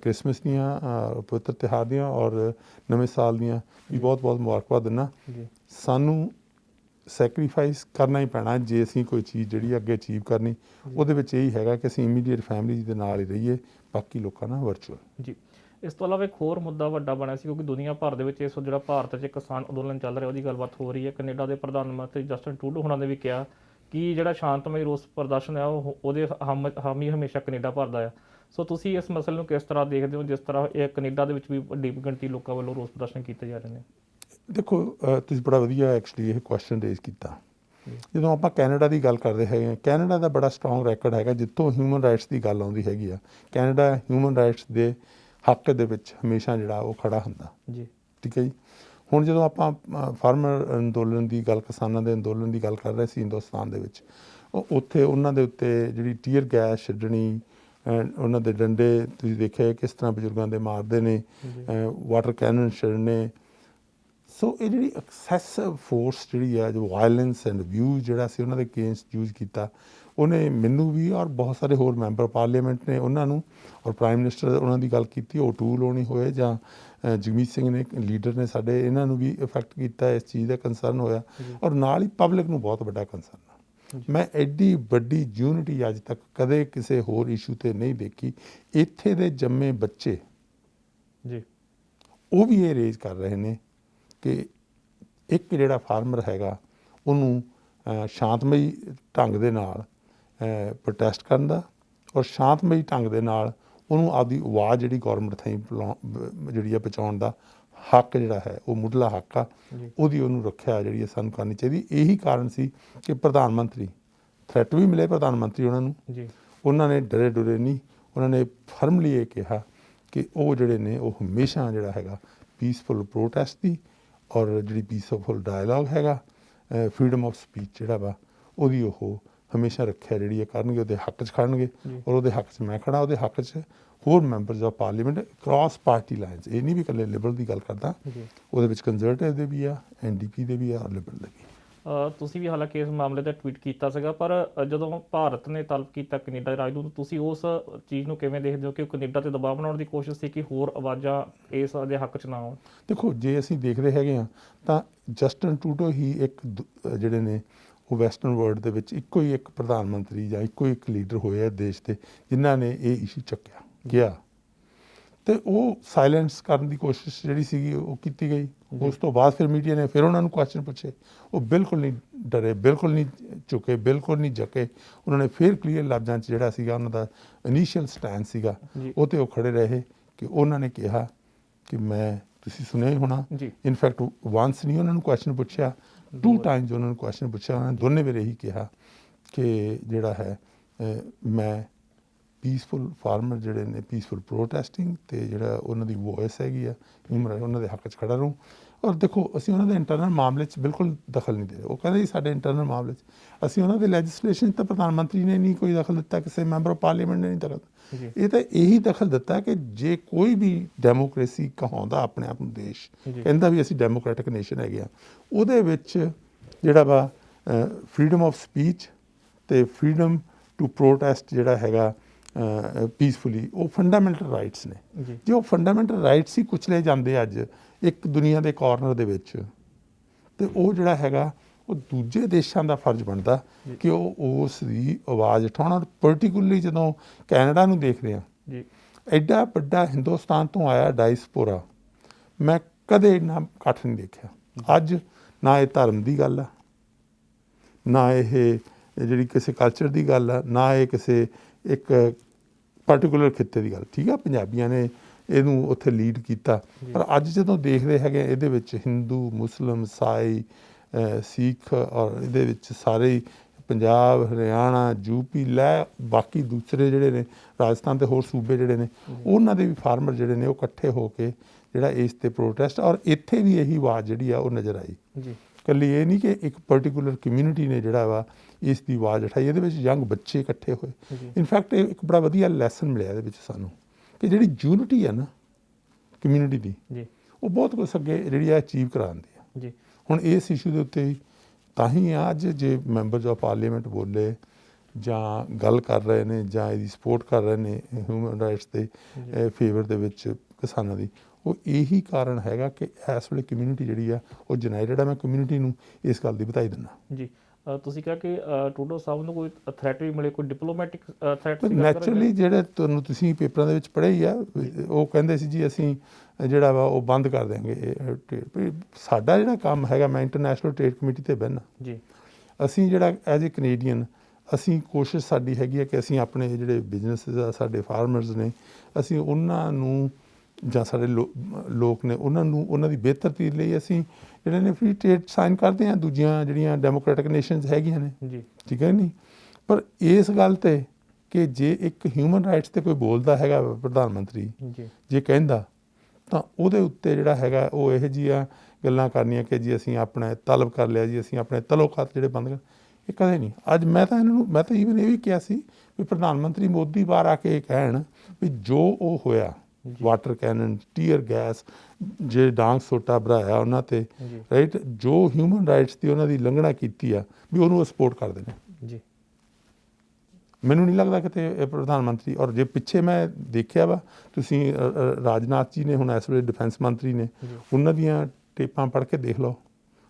ਕ੍ਰਿਸਮਸ ਦੀਆਂ, ਪਵਿੱਤਰ ਤਿਉਹਾਰ ਦੀਆਂ ਔਰ ਨਵੇਂ ਸਾਲ ਦੀਆਂ ਵੀ ਬਹੁਤ ਬਹੁਤ ਮੁਬਾਰਕਬਾਦ ਦਿੰਦਾ। ਸਾਨੂੰ ਸੈਕਰੀਫਾਈਸ ਕਰਨਾ ਹੀ ਪੈਣਾ ਜੇ ਅਸੀਂ ਕੋਈ ਚੀਜ਼ ਜਿਹੜੀ ਅੱਗੇ ਅਚੀਵ ਕਰਨੀ। ਉਹਦੇ ਵਿੱਚ ਇਹੀ ਹੈਗਾ ਕਿ ਅਸੀਂ ਇਮੀਡੀਏਟ ਫੈਮਿਲੀ ਦੇ ਨਾਲ ਹੀ ਰਹੀਏ, ਬਾਕੀ ਲੋਕਾਂ ਨਾਲ ਵਰਚੁਅਲ। ਜੀ, ਇਸ ਤੋਂ ਇਲਾਵਾ ਇੱਕ ਹੋਰ ਮੁੱਦਾ ਵੱਡਾ ਬਣਿਆ ਸੀ, ਕਿਉਂਕਿ ਦੁਨੀਆ ਭਰ ਦੇ ਵਿੱਚ ਇਸ ਜਿਹੜਾ ਭਾਰਤ 'ਚ ਕਿਸਾਨ ਅੰਦੋਲਨ ਚੱਲ ਰਿਹਾ ਉਹਦੀ ਗੱਲਬਾਤ ਹੋ ਰਹੀ ਹੈ। ਕੈਨੇਡਾ ਦੇ ਪ੍ਰਧਾਨ ਮੰਤਰੀ ਜਸਟਿਨ ਟਰੂਡੋ ਹੋਣਾ ਨੇ ਵੀ ਕਿਹਾ ਕਿ ਜਿਹੜਾ ਸ਼ਾਂਤਮਈ ਰੋਸ ਪ੍ਰਦਰਸ਼ਨ ਹੈ ਉਹਦੇ ਹਾਮੀ ਹਮੇਸ਼ਾ ਕੈਨੇਡਾ ਭਰਦਾ ਆ। ਸੋ ਤੁਸੀਂ ਇਸ ਮਸਲੇ ਨੂੰ ਕਿਸ ਤਰ੍ਹਾਂ ਦੇਖਦੇ ਹੋ, ਜਿਸ ਤਰ੍ਹਾਂ ਇਹ ਕੈਨੇਡਾ ਦੇ ਵਿੱਚ ਵੀ ਵੱਡੀ ਗਿਣਤੀ ਲੋਕਾਂ ਵੱਲੋਂ ਰੋਸ ਪ੍ਰਦਰਸ਼ਨ ਕੀਤੇ ਜਾ ਰਹੇ ਨੇ? ਦੇਖੋ, ਤੁਸੀਂ ਬੜਾ ਵਧੀਆ ਐਕਚੁਅਲੀ ਇਹ ਕੁਐਸਚਨ ਰੇਜ਼ ਕੀਤਾ। ਜਦੋਂ ਆਪਾਂ ਕੈਨੇਡਾ ਦੀ ਗੱਲ ਕਰਦੇ ਹੈਗੇ ਹਾਂ, ਕੈਨੇਡਾ ਦਾ ਬੜਾ ਸਟਰੋਂਗ ਰੈਕਡ ਹੈਗਾ ਜਿੱਥੋਂ ਹਿਊਮਨ ਰਾਈਟਸ ਦੀ ਗੱਲ ਆਉਂਦੀ ਹੈਗੀ ਆ। ਕੈਨੇਡਾ ਹਿਊਮਨ ਰਾਈਟਸ ਦੇ ਹੱਕ ਦੇ ਵਿੱਚ ਹਮੇਸ਼ਾ ਜਿਹੜਾ ਉਹ ਖੜਾ ਹੁੰਦਾ ਜੀ। ਠੀਕ ਹੈ ਜੀ। ਹੁਣ ਜਦੋਂ ਆਪਾਂ ਫਾਰਮਰ ਅੰਦੋਲਨ ਦੀ ਗੱਲ, ਕਿਸਾਨਾਂ ਦੇ ਅੰਦੋਲਨ ਦੀ ਗੱਲ ਕਰ ਰਹੇ ਸੀ ਹਿੰਦੁਸਤਾਨ ਦੇ ਵਿੱਚ, ਉੱਥੇ ਉਹਨਾਂ ਦੇ ਉੱਤੇ ਜਿਹੜੀ ਟੀਅਰ ਗੈਸ ਛੱਡਣੀ, ਉਹਨਾਂ ਦੇ ਡੰਡੇ ਤੁਸੀਂ ਦੇਖਿਆ ਕਿਸ ਤਰ੍ਹਾਂ ਬਜ਼ੁਰਗਾਂ ਦੇ ਮਾਰਦੇ ਨੇ, ਵਾਟਰ ਕੈਨਨ ਛੱਡਣੇ। ਸੋ ਇਹ ਜਿਹੜੀ ਐਕਸੈਸਿਵ ਫੋਰਸ ਜਿਹੜੀ ਆ, ਜੋ ਵਾਇਲੈਂਸ ਐਂਡ ਅਬਿਊਜ਼ ਜਿਹੜਾ ਸੀ ਉਹਨਾਂ ਦੇ ਅਗੇਂਸਟ ਯੂਜ਼ ਕੀਤਾ, ਉਹਨੇ ਮੈਨੂੰ ਵੀ ਔਰ ਬਹੁਤ ਸਾਰੇ ਹੋਰ ਮੈਂਬਰ ਪਾਰਲੀਮੈਂਟ ਨੇ ਉਹਨਾਂ ਨੂੰ, ਔਰ ਪ੍ਰਾਈਮ ਮਿਨਿਸਟਰ ਉਹਨਾਂ ਦੀ ਗੱਲ ਕੀਤੀ, ਉਹ ਟੂਲ ਹੋਣੀ ਹੋਏ ਜਾਂ ਜਗਮੀਤ ਸਿੰਘ ਨੇ ਲੀਡਰ ਨੇ ਸਾਡੇ, ਇਹਨਾਂ ਨੂੰ ਵੀ ਇਫੈਕਟ ਕੀਤਾ, ਇਸ ਚੀਜ਼ ਦਾ ਕੰਸਰਨ ਹੋਇਆ, ਔਰ ਨਾਲ ਹੀ ਪਬਲਿਕ ਨੂੰ ਬਹੁਤ ਵੱਡਾ ਕੰਸਰਨ। ਮੈਂ ਐਡੀ ਵੱਡੀ ਯੂਨਿਟੀ ਅੱਜ ਤੱਕ ਕਦੇ ਕਿਸੇ ਹੋਰ ਇਸ਼ੂ 'ਤੇ ਨਹੀਂ ਦੇਖੀ। ਇੱਥੇ ਦੇ ਜੰਮੇ ਬੱਚੇ ਜੀ ਉਹ ਵੀ ਇਹ ਰੇਜ਼ ਕਰ ਰਹੇ ਨੇ ਕਿ ਇੱਕ ਜਿਹੜਾ ਫਾਰਮਰ ਹੈਗਾ ਉਹਨੂੰ ਸ਼ਾਂਤਮਈ ਢੰਗ ਦੇ ਨਾਲ ਪ੍ਰੋਟੈਸਟ ਕਰਨ ਦਾ, ਔਰ ਸ਼ਾਂਤਮਈ ਢੰਗ ਦੇ ਨਾਲ ਉਹਨੂੰ ਆਪਦੀ ਆਵਾਜ਼ ਜਿਹੜੀ ਗੌਰਮੈਂਟ ਥਾਈਂ ਜਿਹੜੀ ਆ ਪਹੁੰਚਾਉਣ ਦਾ ਹੱਕ ਜਿਹੜਾ ਹੈ, ਉਹ ਮੁੱਢਲਾ ਹੱਕ ਆ, ਉਹਦੀ ਉਹਨੂੰ ਰੱਖਿਆ ਜਿਹੜੀ ਸਾਨੂੰ ਕਰਨੀ ਚਾਹੀਦੀ। ਇਹੀ ਕਾਰਨ ਸੀ ਕਿ ਪ੍ਰਧਾਨ ਮੰਤਰੀ, ਥ੍ਰੈਟ ਵੀ ਮਿਲੇ ਪ੍ਰਧਾਨ ਮੰਤਰੀ ਉਹਨਾਂ ਨੂੰ, ਉਹਨਾਂ ਨੇ ਡਰੇ ਡੁਰੇ ਨਹੀਂ, ਉਹਨਾਂ ਨੇ ਫਰਮਲੀ ਇਹ ਕਿਹਾ ਕਿ ਉਹ ਜਿਹੜੇ ਨੇ ਉਹ ਹਮੇਸ਼ਾ ਜਿਹੜਾ ਹੈਗਾ ਪੀਸਫੁਲ ਪ੍ਰੋਟੈਸਟ ਦੀ ਔਰ ਜਿਹੜੀ ਪੀਸਫੁਲ ਡਾਇਲੋਗ ਹੈਗਾ, ਫਰੀਡਮ ਆਫ ਸਪੀਚ ਜਿਹੜਾ ਵਾ ਉਹਦੀ ਉਹ ਹਮੇਸ਼ਾ ਰੱਖਿਆ ਜਿਹੜੀ ਇਹ ਕਰਨਗੇ, ਉਹਦੇ ਹੱਕ 'ਚ ਖੜਨਗੇ। ਔਰ ਉਹਦੇ ਹੱਕ 'ਚ ਮੈਂ ਖੜਾ, ਉਹਦੇ ਹੱਕ 'ਚ ਹੋਰ members of parliament cross party lines, ਇਹ ਨਹੀਂ ਵੀ ਇਕੱਲੇ ਲਿਬਰਲ ਦੀ ਗੱਲ ਕਰਦਾ, ਉਹਦੇ ਵਿੱਚ ਕੰਜ਼ਰਵੇਟਿਵ ਦੇ ਵੀ ਆ, NDP ਦੇ ਵੀ ਆ, ਔਰ ਲਿਬਰਲ ਦੇ ਵੀ। ਤੁਸੀਂ ਵੀ ਹਾਲਾਂਕਿ ਇਸ ਮਾਮਲੇ 'ਤੇ ਟਵੀਟ ਕੀਤਾ ਸੀਗਾ, ਪਰ ਜਦੋਂ ਭਾਰਤ ਨੇ ਤਲਬ ਕੀਤਾ ਕੈਨੇਡਾ ਦੇ ਰਾਜਦੂਤ, ਤੁਸੀਂ ਉਸ ਚੀਜ਼ ਨੂੰ ਕਿਵੇਂ ਦੇਖਦੇ ਹੋ ਕਿ ਉਹ ਕੈਨੇਡਾ 'ਤੇ ਦਬਾਅ ਬਣਾਉਣ ਦੀ ਕੋਸ਼ਿਸ਼ ਸੀ ਕਿ ਹੋਰ ਆਵਾਜ਼ਾਂ ਇਸ ਦੇ ਹੱਕ 'ਚ ਨਾ ਆਉਣ? ਦੇਖੋ, ਜੇ ਅਸੀਂ ਦੇਖਦੇ ਹੈਗੇ ਹਾਂ ਤਾਂ ਜਸਟਿਨ ਟਰੂਡੋ ਹੀ ਇੱਕ ਜਿਹੜੇ ਨੇ ਉਹ ਵੈਸਟਰਨ ਵਰਲਡ ਦੇ ਵਿੱਚ ਇੱਕੋ ਹੀ ਇੱਕ ਪ੍ਰਧਾਨ ਮੰਤਰੀ ਜਾਂ ਇੱਕੋ ਹੀ ਇੱਕ ਲੀਡਰ ਹੋਏ ਆ ਦੇਸ਼ ਦੇ ਜਿਨ੍ਹਾਂ ਨੇ ਇਹ ਇਸ਼ੂ ਚੱਕਿਆ ਗਿਆ, ਅਤੇ ਉਹ ਸਾਇਲੈਂਸ ਕਰਨ ਦੀ ਕੋਸ਼ਿਸ਼ ਜਿਹੜੀ ਸੀਗੀ ਉਹ ਕੀਤੀ ਗਈ। ਉਸ ਤੋਂ ਬਾਅਦ ਫਿਰ ਮੀਡੀਆ ਨੇ ਫਿਰ ਉਹਨਾਂ ਨੂੰ ਕੁਐਸਚਨ ਪੁੱਛੇ, ਉਹ ਬਿਲਕੁਲ ਨਹੀਂ ਡਰੇ, ਬਿਲਕੁਲ ਨਹੀਂ ਝੁਕੇ, ਬਿਲਕੁਲ ਨਹੀਂ ਜਕੇ। ਉਹਨਾਂ ਨੇ ਫਿਰ ਕਲੀਅਰ ਲਫ਼ਜ਼ਾਂ 'ਚ ਜਿਹੜਾ ਸੀਗਾ ਉਹਨਾਂ ਦਾ ਇਨੀਸ਼ੀਅਲ ਸਟੈਂਡ ਸੀਗਾ ਉਹ 'ਤੇ ਉਹ ਖੜੇ ਰਹੇ ਕਿ ਉਹਨਾਂ ਨੇ ਕਿਹਾ ਕਿ ਮੈਂ, ਤੁਸੀਂ ਸੁਣਿਆ ਹੀ ਹੋਣਾ, ਇਨਫੈਕਟ ਵਾਂਸ ਨਹੀਂ ਉਹਨਾਂ ਨੂੰ ਕੁਐਸਚਨ ਪੁੱਛਿਆ, 2 ਟਾਈਮਸ ਉਹਨਾਂ ਨੂੰ ਕੁਐਸਚਨ ਪੁੱਛਿਆ, ਉਹਨਾਂ ਨੇ ਦੋਨੇ ਵੇਲੇ ਇਹੀ ਕਿਹਾ ਕਿ ਜਿਹੜਾ ਹੈ ਮੈਂ ਪੀਸਫੁਲ ਫਾਰਮਰ ਜਿਹੜੇ ਨੇ ਪੀਸਫੁਲ ਪ੍ਰੋਟੈਸਟਿੰਗ ਅਤੇ ਜਿਹੜਾ ਉਹਨਾਂ ਦੀ ਵੋਇਸ ਹੈਗੀ ਆ ਉਹਨਾਂ ਦੇ ਹੱਕ 'ਚ ਖੜਾ ਰਹੂੰ। ਔਰ ਦੇਖੋ, ਅਸੀਂ ਉਹਨਾਂ ਦੇ ਇੰਟਰਨਲ ਮਾਮਲੇ 'ਚ ਬਿਲਕੁਲ ਦਖਲ ਨਹੀਂ ਦੇ ਰਹੇ। ਉਹ ਕਹਿੰਦੇ ਜੀ ਸਾਡੇ ਇੰਟਰਨਲ ਮਾਮਲੇ 'ਚ ਅਸੀਂ ਉਹਨਾਂ ਦੇ ਲੈਜਿਸਲੇਸ਼ਨ 'ਚ ਤਾਂ ਪ੍ਰਧਾਨ ਮੰਤਰੀ ਨੇ ਨਹੀਂ ਕੋਈ ਦਖਲ ਦਿੱਤਾ, ਕਿਸੇ ਮੈਂਬਰ ਆਫ ਪਾਰਲੀਮੈਂਟ ਨੇ ਨਹੀਂ ਦਖਲ, ਇਹ ਤਾਂ ਇਹੀ ਦਖਲ ਦਿੱਤਾ ਕਿ ਜੇ ਕੋਈ ਵੀ ਡੈਮੋਕ੍ਰੇਸੀ ਕਹਾਉਂਦਾ ਆਪਣੇ ਆਪ ਨੂੰ ਦੇਸ਼, ਕਹਿੰਦਾ ਵੀ ਅਸੀਂ ਡੈਮੋਕ੍ਰੈਟਿਕ ਨੇਸ਼ਨ ਹੈਗੇ ਆ, ਉਹਦੇ ਵਿੱਚ ਜਿਹੜਾ ਵਾ ਫਰੀਡਮ ਆਫ ਸਪੀਚ ਅਤੇ ਫਰੀਡਮ ਟੂ ਪ੍ਰੋਟੈਸਟ ਜਿਹੜਾ ਹੈਗਾ ਪੀਸਫੁਲੀ, ਉਹ ਫੰਡਾਮੈਂਟਲ ਰਾਈਟਸ ਨੇ। ਜੇ ਉਹ ਫੰਡਾਮੈਂਟਲ ਰਾਈਟਸ ਹੀ ਕੁਚਲੇ ਜਾਂਦੇ ਅੱਜ ਇੱਕ ਦੁਨੀਆ ਦੇ ਕਾਰਨਰ ਦੇ ਵਿੱਚ, ਤੇ ਉਹ ਜਿਹੜਾ ਹੈਗਾ ਉਹ ਦੂਜੇ ਦੇਸ਼ਾਂ ਦਾ ਫਰਜ਼ ਬਣਦਾ ਕਿ ਉਹ ਉਸ ਦੀ ਆਵਾਜ਼ ਉਠਾਉਣ। ਔਰ ਪਰਟੀਕੂਲਰਲੀ ਜਦੋਂ ਕੈਨੇਡਾ ਨੂੰ ਦੇਖਦੇ ਹਾਂ, ਜੀ ਐਡਾ ਵੱਡਾ ਹਿੰਦੁਸਤਾਨ ਤੋਂ ਆਇਆ ਡਾਇਸਪੋਰਾ, ਮੈਂ ਕਦੇ ਇੰਨਾ ਇਕੱਠ ਨਹੀਂ ਦੇਖਿਆ। ਅੱਜ ਨਾ ਇਹ ਧਰਮ ਦੀ ਗੱਲ ਆ, ਨਾ ਇਹ ਜਿਹੜੀ ਕਿਸੇ ਕਲਚਰ ਦੀ ਗੱਲ ਆ, ਨਾ ਇਹ ਕਿਸੇ ਇੱਕ ਪਾਰਟੀਕੂਲਰ ਖਿੱਤੇ ਦੀ ਗੱਲ। ਠੀਕ ਆ, ਪੰਜਾਬੀਆਂ ਨੇ ਇਹਨੂੰ ਉੱਥੇ ਲੀਡ ਕੀਤਾ, ਪਰ ਅੱਜ ਜਦੋਂ ਦੇਖਦੇ ਹੈਗੇ ਇਹਦੇ ਵਿੱਚ ਹਿੰਦੂ, ਮੁਸਲਿਮ, ਈਸਾਈ, ਸਿੱਖ, ਔਰ ਇਹਦੇ ਵਿੱਚ ਸਾਰੇ ਹੀ ਪੰਜਾਬ, ਹਰਿਆਣਾ, ਯੂਪੀ ਲੈ ਬਾਕੀ ਦੂਸਰੇ ਜਿਹੜੇ ਨੇ ਰਾਜਸਥਾਨ ਤੇ ਹੋਰ ਸੂਬੇ ਜਿਹੜੇ ਨੇ, ਉਹਨਾਂ ਦੇ ਵੀ ਫਾਰਮਰ ਜਿਹੜੇ ਨੇ ਉਹ ਇਕੱਠੇ ਹੋ ਕੇ ਜਿਹੜਾ ਇਸ ਤੇ ਪ੍ਰੋਟੈਸਟ, ਔਰ ਇੱਥੇ ਵੀ ਇਹੀ ਆਵਾਜ਼ ਜਿਹੜੀ ਆ ਉਹ ਨਜ਼ਰ ਆਈ। ਜੀ ਇਕੱਲੀ ਇਹ ਨਹੀਂ ਕਿ ਇੱਕ ਪਰਟੀਕੂਲਰ ਕਮਿਊਨਿਟੀ ਨੇ ਜਿਹੜਾ ਵਾ ਇਸ ਦੀ ਆਵਾਜ਼ ਉਠਾਈ, ਇਹਦੇ ਵਿੱਚ ਯੰਗ ਬੱਚੇ ਇਕੱਠੇ ਹੋਏ। ਇਨਫੈਕਟ ਇਹ ਇੱਕ ਬੜਾ ਵਧੀਆ ਲੈਸਨ ਮਿਲਿਆ ਇਹਦੇ ਵਿੱਚ ਸਾਨੂੰ ਕਿ ਜਿਹੜੀ ਯੂਨਿਟੀ ਆ ਨਾ ਕਮਿਊਨਿਟੀ ਦੀ, ਜੀ ਉਹ ਬਹੁਤ ਕੁਛ ਅੱਗੇ ਜਿਹੜੀ ਆ ਅਚੀਵ ਕਰਾਉਂਦੀ ਆ। ਜੀ ਹੁਣ ਇਸ ਇਸ਼ੂ ਦੇ ਉੱਤੇ ਤਾਂ ਹੀ ਅੱਜ ਜੇ ਮੈਂਬਰਸ ਆਫ ਪਾਰਲੀਮੈਂਟ ਬੋਲੇ ਜਾਂ ਗੱਲ ਕਰ ਰਹੇ ਨੇ ਜਾਂ ਇਹਦੀ ਸਪੋਰਟ ਕਰ ਰਹੇ ਨੇ ਹਿਊਮਨ ਰਾਈਟਸ ਦੇ ਫੇਵਰ ਦੇ ਵਿੱਚ ਕਿਸਾਨਾਂ ਦੀ, ਉਹ ਇਹੀ ਕਾਰਨ ਹੈਗਾ ਕਿ ਇਸ ਵੇਲੇ ਕਮਿਊਨਿਟੀ ਜਿਹੜੀ ਆ ਉਹ ਯੂਨਾਈਟਿਡ ਆ। ਮੈਂ ਕਮਿਊਨਿਟੀ ਨੂੰ ਇਸ ਗੱਲ ਦੀ ਵਧਾਈ ਦਿੰਦਾ। ਜੀ ਤੁਸੀਂ ਕਿਹਾ ਕਿ ਟਰੂਡੋ ਸਾਹਿਬ ਨੂੰ ਕੋਈ ਥ੍ਰੈਟ ਵੀ ਮਿਲੇ, ਕੋਈ ਡਿਪਲੋਮੈਟਿਕ ਥ੍ਰੈਟ? ਨੈਚੁਰਲੀ ਜਿਹੜੇ ਤੁਹਾਨੂੰ ਤੁਸੀਂ ਪੇਪਰਾਂ ਦੇ ਵਿੱਚ ਪੜ੍ਹੇ ਹੀ ਆ, ਉਹ ਕਹਿੰਦੇ ਸੀ ਜੀ ਅਸੀਂ ਜਿਹੜਾ ਵਾ ਉਹ ਬੰਦ ਕਰ ਦਿਆਂਗੇ ਟ੍ਰੇਡ। ਸਾਡਾ ਜਿਹੜਾ ਕੰਮ ਹੈਗਾ, ਮੈਂ ਇੰਟਰਨੈਸ਼ਨਲ ਟ੍ਰੇਡ ਕਮੇਟੀ ਤੇ ਬਹਿਨਾ ਜੀ, ਅਸੀਂ ਜਿਹੜਾ ਐਜ਼ ਏ ਕੈਨੇਡੀਅਨ ਅਸੀਂ ਕੋਸ਼ਿਸ਼ ਸਾਡੀ ਹੈਗੀ ਹੈ ਕਿ ਅਸੀਂ ਆਪਣੇ ਜਿਹੜੇ ਬਿਜ਼ਨਸ ਆ, ਸਾਡੇ ਫਾਰਮਰਸ ਨੇ, ਅਸੀਂ ਉਹਨਾਂ ਨੂੰ ਜਾਂ ਸਾਡੇ ਲੋਕ ਨੇ ਉਹਨਾਂ ਨੂੰ ਉਹਨਾਂ ਦੀ ਬਿਹਤਰੀ ਲਈ ਅਸੀਂ ਜਿਹੜੇ ਨੇ ਫ੍ਰੀ ਟ੍ਰੇਡ ਸਾਈਨ ਕਰਦੇ ਹਾਂ ਦੂਜੀਆਂ ਜਿਹੜੀਆਂ ਡੈਮੋਕ੍ਰੈਟਿਕ ਨੇਸ਼ਨਸ ਹੈਗੀਆਂ ਨੇ। ਜੀ ਠੀਕ ਹੈ ਨਹੀਂ, ਪਰ ਇਸ ਗੱਲ ਤੇ ਕਿ ਜੇ ਇੱਕ ਹਿਊਮਨ ਰਾਈਟਸ ਤੇ ਕੋਈ ਬੋਲਦਾ ਹੈਗਾ ਪ੍ਰਧਾਨ ਮੰਤਰੀ, ਜੀ ਜੇ ਕਹਿੰਦਾ ਤਾਂ ਉਹਦੇ ਉੱਤੇ ਜਿਹੜਾ ਹੈਗਾ ਉਹ ਇਹੋ ਜਿਹੀਆਂ ਗੱਲਾਂ ਕਰਨੀਆਂ ਕਿ ਜੀ ਅਸੀਂ ਆਪਣਾ ਤਲਬ ਕਰ ਲਿਆ, ਜੀ ਅਸੀਂ ਆਪਣੇ ਤਲੋਕਾਤ ਜਿਹੜੇ ਬੰਦ ਕਰ, ਇਹ ਕਦੇ ਨਹੀਂ। ਅੱਜ ਮੈਂ ਤਾਂ ਈਵਨ ਇਹ ਵੀ ਕਿਹਾ ਸੀ ਵੀ ਪ੍ਰਧਾਨ ਮੰਤਰੀ ਮੋਦੀ ਬਾਹਰ ਆ ਕੇ ਇਹ ਕਹਿਣ ਵੀ ਜੋ ਉਹ ਹੋਇਆ, ਵਾਟਰ ਕੈਨਨ, ਟੀਅਰ ਗੈਸ, ਜੇ ਡਾਂਗ ਸੋਟਾ ਬਣਾਇਆ ਉਹਨਾਂ ਤੇ, ਰਾਈਟ, ਜੋ ਹਿਊਮਨ ਰਾਈਟਸ ਦੀ ਉਹਨਾਂ ਦੀ ਉਲੰਘਣਾ ਕੀਤੀ ਆ, ਵੀ ਉਹਨੂੰ ਸਪੋਰਟ ਕਰਦੇ ਨੇ। ਜੀ ਮੈਨੂੰ ਨਹੀਂ ਲੱਗਦਾ ਕਿਤੇ ਇਹ ਪ੍ਰਧਾਨ ਮੰਤਰੀ, ਔਰ ਜੇ ਪਿੱਛੇ ਮੈਂ ਦੇਖਿਆ ਵਾ, ਤੁਸੀਂ ਰਾਜਨਾਥ ਜੀ ਨੇ ਹੁਣ ਇਸ ਵੇਲੇ ਡਿਫੈਂਸ ਮੰਤਰੀ ਨੇ, ਉਹਨਾਂ ਦੀਆਂ ਟੇਪਾਂ ਪੜ੍ਹ ਕੇ ਦੇਖ ਲਓ,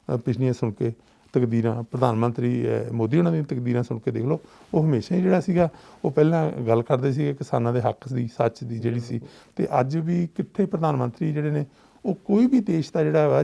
ਪਿਛਲੀਆਂ ਸੁਣ ਕੇ ਤਕਦੀਰਾਂ, ਪ੍ਰਧਾਨ ਮੰਤਰੀ ਮੋਦੀ ਉਹਨਾਂ ਦੀਆਂ ਤਕਦੀਰਾਂ ਸੁਣ ਕੇ ਦੇਖ ਲਓ। ਉਹ ਹਮੇਸ਼ਾ ਹੀ ਜਿਹੜਾ ਸੀਗਾ ਉਹ ਪਹਿਲਾਂ ਗੱਲ ਕਰਦੇ ਸੀਗੇ ਕਿਸਾਨਾਂ ਦੇ ਹੱਕ ਦੀ, ਸੱਚ ਦੀ ਜਿਹੜੀ ਸੀ। ਅਤੇ ਅੱਜ ਵੀ ਕਿੱਥੇ ਪ੍ਰਧਾਨ ਮੰਤਰੀ ਜਿਹੜੇ ਨੇ ਉਹ ਕੋਈ ਵੀ ਦੇਸ਼ ਦਾ ਜਿਹੜਾ ਵਾ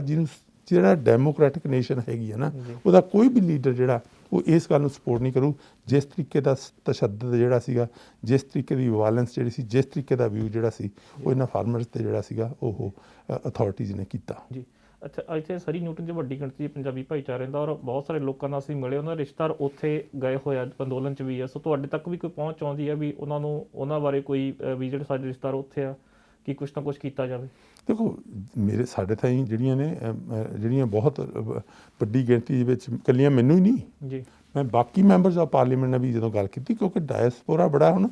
ਜਿਹੜਾ ਡੈਮੋਕ੍ਰੈਟਿਕ ਨੇਸ਼ਨ ਹੈਗੀ ਹੈ ਨਾ, ਉਹਦਾ ਕੋਈ ਵੀ ਲੀਡਰ ਜਿਹੜਾ ਉਹ ਇਸ ਗੱਲ ਨੂੰ ਸਪੋਰਟ ਨਹੀਂ ਕਰੂ। ਜਿਸ ਤਰੀਕੇ ਦਾ ਤਸ਼ੱਦਦ ਜਿਹੜਾ ਸੀਗਾ, ਜਿਸ ਤਰੀਕੇ ਦੀ ਵਾਇਲੈਂਸ ਜਿਹੜੀ ਸੀ, ਜਿਸ ਤਰੀਕੇ ਦਾ ਵਿਊ ਜਿਹੜਾ ਸੀ ਉਹ ਇਹਨਾਂ ਫਾਰਮਰਸ 'ਤੇ ਜਿਹੜਾ ਸੀਗਾ ਉਹ ਅਥਾਰਟੀਜ਼ ਨੇ ਕੀਤਾ। ਜੀ ਅੱਛਾ, ਇੱਥੇ ਸਰੀ ਨਿਊਟਨ 'ਚ ਵੱਡੀ ਗਿਣਤੀ ਪੰਜਾਬੀ ਭਾਈਚਾਰੇ ਦਾ, ਔਰ ਬਹੁਤ ਸਾਰੇ ਲੋਕਾਂ ਨਾਲ ਅਸੀਂ ਮਿਲੇ, ਉਹਨਾਂ ਦੇ ਰਿਸ਼ਤੇਦਾਰ ਉੱਥੇ ਗਏ ਹੋਏ ਆ, ਅੰਦੋਲਨ 'ਚ ਵੀ ਆ। ਸੋ ਤੁਹਾਡੇ ਤੱਕ ਵੀ ਕੋਈ ਪਹੁੰਚ ਆਉਂਦੀ ਹੈ ਵੀ ਉਹਨਾਂ ਨੂੰ, ਉਹਨਾਂ ਬਾਰੇ ਕੋਈ ਵੀ ਜਿਹੜੇ ਸਾਡੇ ਰਿਸ਼ਤੇਦਾਰ ਉੱਥੇ ਆ, ਕਿ ਕੁਛ ਨਾ ਕੁਛ ਕੀਤਾ ਜਾਵੇ? ਦੇਖੋ, ਸਾਡੇ ਤਾਂ ਜਿਹੜੀਆਂ ਨੇ ਜਿਹੜੀਆਂ ਬਹੁਤ ਵੱਡੀ ਗਿਣਤੀ ਦੇ ਵਿੱਚ, ਇਕੱਲੀਆਂ ਮੈਨੂੰ ਹੀ ਨਹੀਂ ਜੀ, ਮੈਂ ਬਾਕੀ ਮੈਂਬਰਸ ਆਫ ਪਾਰਲੀਮੈਂਟ ਨਾਲ ਵੀ ਜਦੋਂ ਗੱਲ ਕੀਤੀ, ਕਿਉਂਕਿ ਡਾਇਸਪੋਰਾ ਬੜਾ ਹੁਣ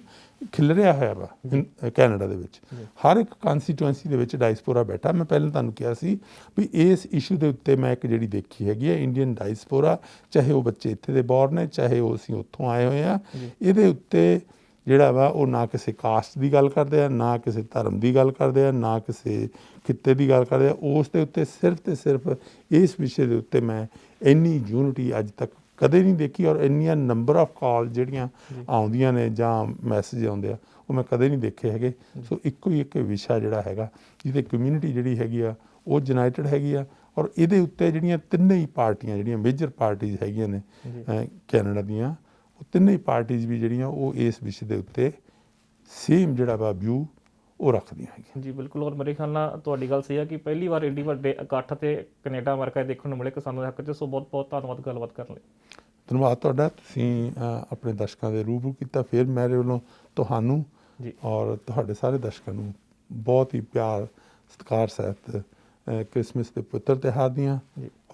ਖਿਲਰਿਆ ਹੋਇਆ ਵਾ ਕੈਨੇਡਾ ਦੇ ਵਿੱਚ, ਹਰ ਇੱਕ ਕਾਂਸਟੀਟੂਐਂਸੀ ਦੇ ਵਿੱਚ ਡਾਇਸਪੋਰਾ ਬੈਠਾ। ਮੈਂ ਪਹਿਲਾਂ ਤੁਹਾਨੂੰ ਕਿਹਾ ਸੀ ਵੀ ਇਸ ਇਸ਼ੂ ਦੇ ਉੱਤੇ ਮੈਂ ਇੱਕ ਜਿਹੜੀ ਦੇਖੀ ਹੈਗੀ ਹੈ, ਇੰਡੀਅਨ ਡਾਇਸਪੋਰਾ, ਚਾਹੇ ਉਹ ਬੱਚੇ ਇੱਥੇ ਦੇ ਬੋਰਨ ਨੇ, ਚਾਹੇ ਉਹ ਅਸੀਂ ਉੱਥੋਂ ਆਏ ਹੋਏ ਆ, ਇਹਦੇ ਉੱਤੇ ਜਿਹੜਾ ਵਾ ਉਹ ਨਾ ਕਿਸੇ ਕਾਸਟ ਦੀ ਗੱਲ ਕਰਦੇ ਆ, ਨਾ ਕਿਸੇ ਧਰਮ ਦੀ ਗੱਲ ਕਰਦੇ ਆ, ਨਾ ਕਿਸੇ ਖਿੱਤੇ ਦੀ ਗੱਲ ਕਰਦੇ ਆ। ਉਸ ਦੇ ਉੱਤੇ ਸਿਰਫ ਤੇ ਸਿਰਫ ਇਸ ਵਿਸ਼ੇ ਦੇ ਉੱਤੇ ਮੈਂ ਇੰਨੀ ਯੂਨਿਟੀ ਅੱਜ ਤੱਕ ਕਦੇ ਨਹੀਂ ਦੇਖੀ, ਔਰ ਇੰਨੀਆਂ ਨੰਬਰ ਆਫ ਕਾਲ ਜਿਹੜੀਆਂ ਆਉਂਦੀਆਂ ਨੇ ਜਾਂ ਮੈਸੇਜ ਆਉਂਦੇ ਆ ਉਹ ਮੈਂ ਕਦੇ ਨਹੀਂ ਦੇਖੇ ਹੈਗੇ। ਸੋ ਇੱਕੋ ਹੀ ਇੱਕ ਵਿਸ਼ਾ ਜਿਹੜਾ ਹੈਗਾ ਜਿਹਦੇ ਕਮਿਊਨਿਟੀ ਜਿਹੜੀ ਹੈਗੀ ਆ ਉਹ ਯੂਨਾਈਟਿਡ ਹੈਗੀ ਆ, ਔਰ ਇਹਦੇ ਉੱਤੇ ਜਿਹੜੀਆਂ ਤਿੰਨੇ ਹੀ ਪਾਰਟੀਆਂ, ਜਿਹੜੀਆਂ ਮੇਜਰ ਪਾਰਟੀਜ਼ ਹੈਗੀਆਂ ਨੇ ਕੈਨੇਡਾ ਦੀਆਂ, ਉਹ ਤਿੰਨੇ ਹੀ ਪਾਰਟੀਜ਼ ਵੀ ਜਿਹੜੀਆਂ ਉਹ ਇਸ ਵਿਸ਼ੇ ਦੇ ਉੱਤੇ ਸੇਮ ਜਿਹੜਾ ਵਾ ਵਿਊ ਉਹ ਰੱਖਦੀਆਂ ਹੈਗੀਆਂ। ਜੀ ਬਿਲਕੁਲ, ਔਰ ਮੇਰੇ ਖਿਆਲ ਨਾਲ ਤੁਹਾਡੀ ਗੱਲ ਸਹੀ ਹੈ ਕਿ ਪਹਿਲੀ ਵਾਰ ਏਡੀ ਵੱਡੇ ਇਕੱਠ ਤੇ ਕੈਨੇਡਾ ਅਮਰੀਕਾ ਦੇਖਣ ਨੂੰ ਮਿਲੇ ਕਿਸਾਨਾਂ ਦੇ ਹੱਕ 'ਚ। ਸੋ ਬਹੁਤ ਬਹੁਤ ਧੰਨਵਾਦ ਗੱਲਬਾਤ ਕਰਨ ਲਈ। ਧੰਨਵਾਦ ਤੁਹਾਡਾ, ਤੁਸੀਂ ਆਪਣੇ ਦਰਸ਼ਕਾਂ ਦੇ ਰੂਬਰੂ ਕੀਤਾ। ਫਿਰ ਮੇਰੇ ਵੱਲੋਂ ਤੁਹਾਨੂੰ ਜੀ ਔਰ ਤੁਹਾਡੇ ਸਾਰੇ ਦਰਸ਼ਕਾਂ ਨੂੰ ਬਹੁਤ ਹੀ ਪਿਆਰ ਸਤਿਕਾਰ ਸਹਿਤ ਕ੍ਰਿਸਮਸ ਦੇ ਪਵਿੱਤਰ ਤਿਉਹਾਰ ਦੀਆਂ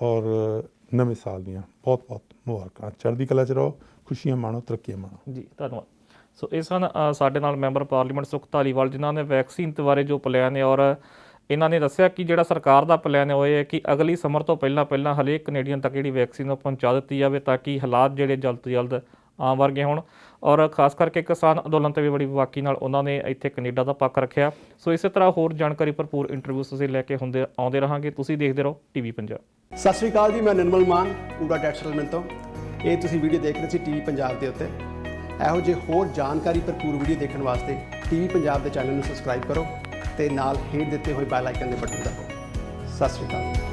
ਔਰ ਨਵੇਂ ਸਾਲ ਦੀਆਂ ਬਹੁਤ ਬਹੁਤ ਮੁਬਾਰਕਾਂ। ਚੜ੍ਹਦੀ ਕਲਾ 'ਚ ਰਹੋ, ਖੁਸ਼ੀਆਂ ਮਾਣੋ, ਤਰੱਕੀਆਂ ਮਾਣੋ। ਜੀ ਧੰਨਵਾਦ। ਸੋ ਇਹ ਸਨ ਸਾਡੇ ਨਾਲ ਮੈਂਬਰ ਪਾਰਲੀਮੈਂਟ ਸੁਖ ਧਾਲੀਵਾਲ, ਜਿਨ੍ਹਾਂ ਨੇ ਵੈਕਸੀਨ ਬਾਰੇ ਜੋ ਪਲਾਨ ਹੈ, ਔਰ ਇਹਨਾਂ ਨੇ ਦੱਸਿਆ ਕਿ ਜਿਹੜਾ ਸਰਕਾਰ ਦਾ ਪਲਾਨ ਹੈ ਉਹ ਇਹ ਹੈ ਕਿ ਅਗਲੀ ਸਮਰ ਤੋਂ ਪਹਿਲਾਂ ਹਰੇਕ ਕੈਨੇਡੀਅਨ ਤੱਕ ਜਿਹੜੀ ਵੈਕਸੀਨ ਉਹ ਪਹੁੰਚਾ ਦਿੱਤੀ ਜਾਵੇ, ਤਾਂ ਕਿ ਹਾਲਾਤ ਜਿਹੜੇ ਜਲਦ ਤੋਂ ਜਲਦ ਆਮ ਵਰਗੇ ਹੋਣ। ਔਰ ਖਾਸ ਕਰਕੇ ਕਿਸਾਨ ਅੰਦੋਲਨ ਤੇ ਵੀ ਬੜੀ ਬਾਕੀ ਨਾਲ ਉਹਨਾਂ ਨੇ ਇੱਥੇ ਕੈਨੇਡਾ ਦਾ ਪੱਖ ਰੱਖਿਆ। ਸੋ ਇਸੇ ਤਰ੍ਹਾਂ ਹੋਰ ਜਾਣਕਾਰੀ ਭਰਪੂਰ ਇੰਟਰਵਿਊਜ਼ ਅਸੀਂ ਲੈ ਕੇ ਆਉਂਦੇ ਰਹਾਂਗੇ। ਤੁਸੀਂ ਦੇਖਦੇ ਰਹੋ ਟੀਵੀ ਪੰਜਾਬ। ਸਤਿ ਸ਼੍ਰੀ ਅਕਾਲ ਜੀ, ਮੈਂ ਨਿਰਮਲ ਮਾਨ ਪੂਰਾ ਟੈਕ ਸੈਟਲਮੈਂਟ ਤੋਂ। ਇਹ ਤੁਸੀਂ ਵੀਡੀਓ ਦੇਖ ਰਹੇ ਸੀ ਟੀਵੀ ਪੰਜਾਬ ਦੇ ਉੱਤੇ। ਇਹੋ ਜਿਹੇ ਹੋਰ ਜਾਣਕਾਰੀ ਭਰਪੂਰ ਵੀਡੀਓ ਦੇਖਣ ਵਾਸਤੇ ਟੀਵੀ ਪੰਜਾਬ ਦੇ ਚੈਨਲ ਨੂੰ ਸਬਸਕ੍ਰਾਈਬ ਕਰੋ ਤੇ ਨਾਲ ਹੇਠ ਦਿੱਤੇ ਹੋਏ ਬੈਲ ਆਈਕਨ ਦੇ ਬਟਨ ਦਬਾਓ। ਸਤਿ ਸ਼੍ਰੀ ਅਕਾਲ।